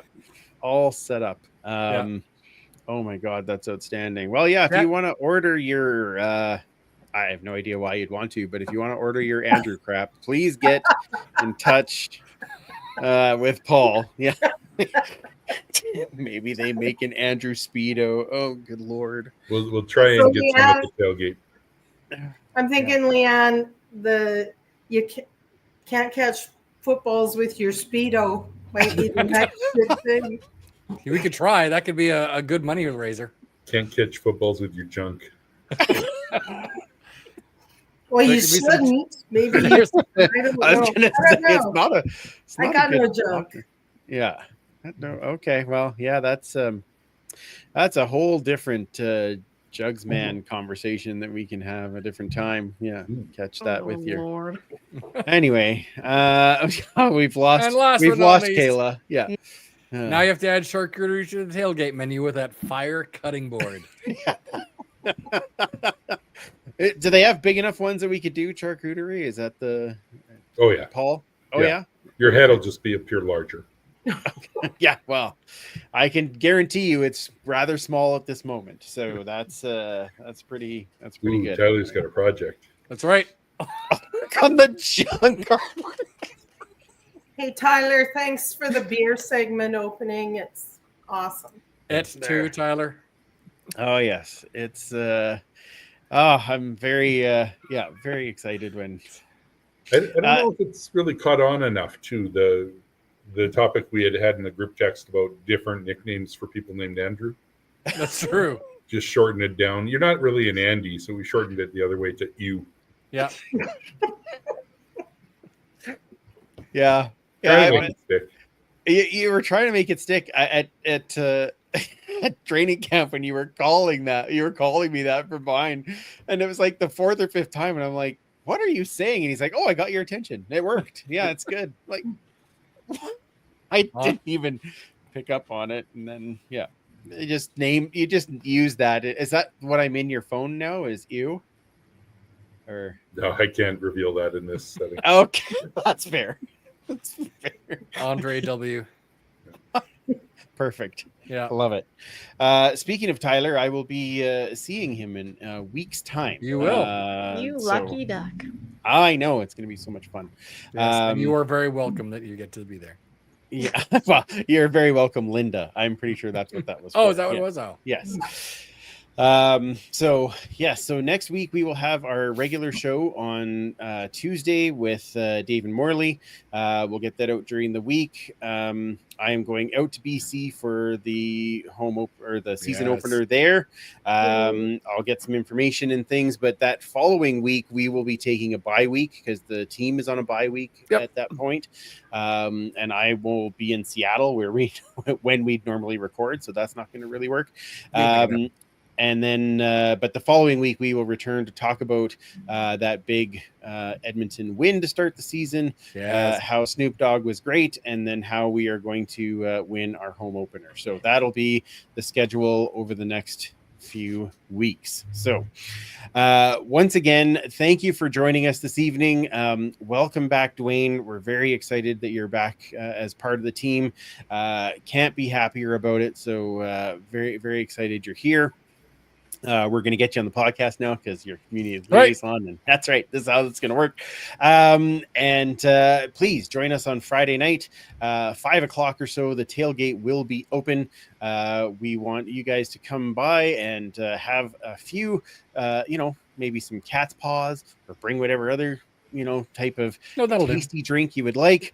All set up. Oh my God, that's outstanding. Well, yeah, if you want to order your I have no idea why you'd want to, but if you want to order your Andrew crap, please get in touch with Paul. Yeah. Maybe they make an Andrew Speedo. Oh, good Lord. We'll try and get some at the tailgate. I'm thinking, Leanne, you can't catch footballs with your Speedo. Might be the next good thing. We could try. That could be a good money raiser. Can't catch footballs with your junk. Well, There you could be some- shouldn't. Maybe you, There's- I don't I was know. gonna say I don't it's know. not a. I not a got no good junk. block. Yeah. No. Okay. Well, yeah. That's a whole different Jugsman conversation that we can have a different time. Yeah. Catch that with your. Lord. Anyway, we've lost. And last We've but not lost least- Kayla. Yeah. Now you have to add charcuterie to the tailgate menu with that fire cutting board. Do they have big enough ones that we could do charcuterie? Is that the Oh, yeah. Paul? Oh Yeah. yeah. Your head will just be a pure larger. Yeah, well, I can guarantee you it's rather small at this moment. So that's pretty Ooh, good. Tyler's got a project. That's right. On the junk. Hey, Tyler, thanks for the beer segment opening. It's awesome. Et tu, Tyler. Oh yes, it's I'm very very excited when I don't know if it's really caught on enough to the topic we had in the group text about different nicknames for people named Andrew. That's true. Just shorten it down. You're not really an Andy, so we shortened it the other way to you. Yeah. yeah. Try Yeah, to make it stick. you were trying to make it stick at at training camp when you were calling me that for mine, and it was like the fourth or fifth time, and I'm like, "What are you saying?" And he's like, "Oh, I got your attention. It worked. Yeah, it's good." Like, I didn't even pick up on it, and then You just use that. Is that what I'm in your phone now? Is you? Or No, I can't reveal that in this setting. okay, that's fair. That's fair. Andre W. Perfect. Yeah. I love it. Speaking of Tyler, I will be seeing him in a week's time. You will. You So lucky duck. I know it's going to be so much fun. Yes, and you are very welcome that you get to be there. Yeah. Well, you're very welcome, Linda. I'm pretty sure that's what that was. Oh, for. is that what Yeah. it was? Oh, Yes. So next week we will have our regular show on Tuesday with Dave and Morley. We'll get that out during the week. I am going out to BC for the the season Yes. opener there. I'll get some information and things, but that following week we will be taking a bye week because the team is on a bye week at that point. And I will be in Seattle where when we normally record, so that's not going to really work. And then, but the following week, we will return to talk about that big Edmonton win to start the season, how Snoop Dogg was great, and then how we are going to win our home opener. So that'll be the schedule over the next few weeks. So once again, thank you for joining us this evening. Welcome back, Dwayne. We're very excited that you're back as part of the team. Can't be happier about it. So very, very excited you're here. We're going to get you on the podcast now because you're community liaison, and that's right. This is how it's going to work. And please join us on Friday night, 5:00 or so. The tailgate will be open. We want you guys to come by and have a few, maybe some cat's paws, or bring whatever other type of tasty drink you would like.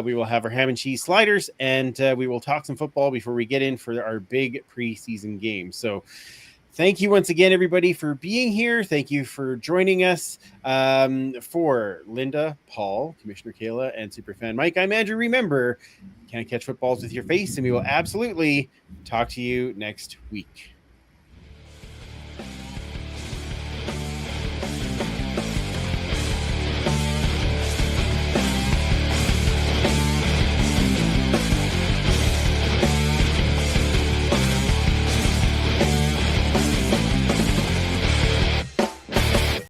We will have our ham and cheese sliders, and we will talk some football before we get in for our big preseason game. So thank you once again, everybody, for being here. Thank you for joining us. For Linda, Paul, Commissioner Kayla, and Superfan Mike, I'm Andrew. Remember, can't catch footballs with your face, and we will absolutely talk to you next week.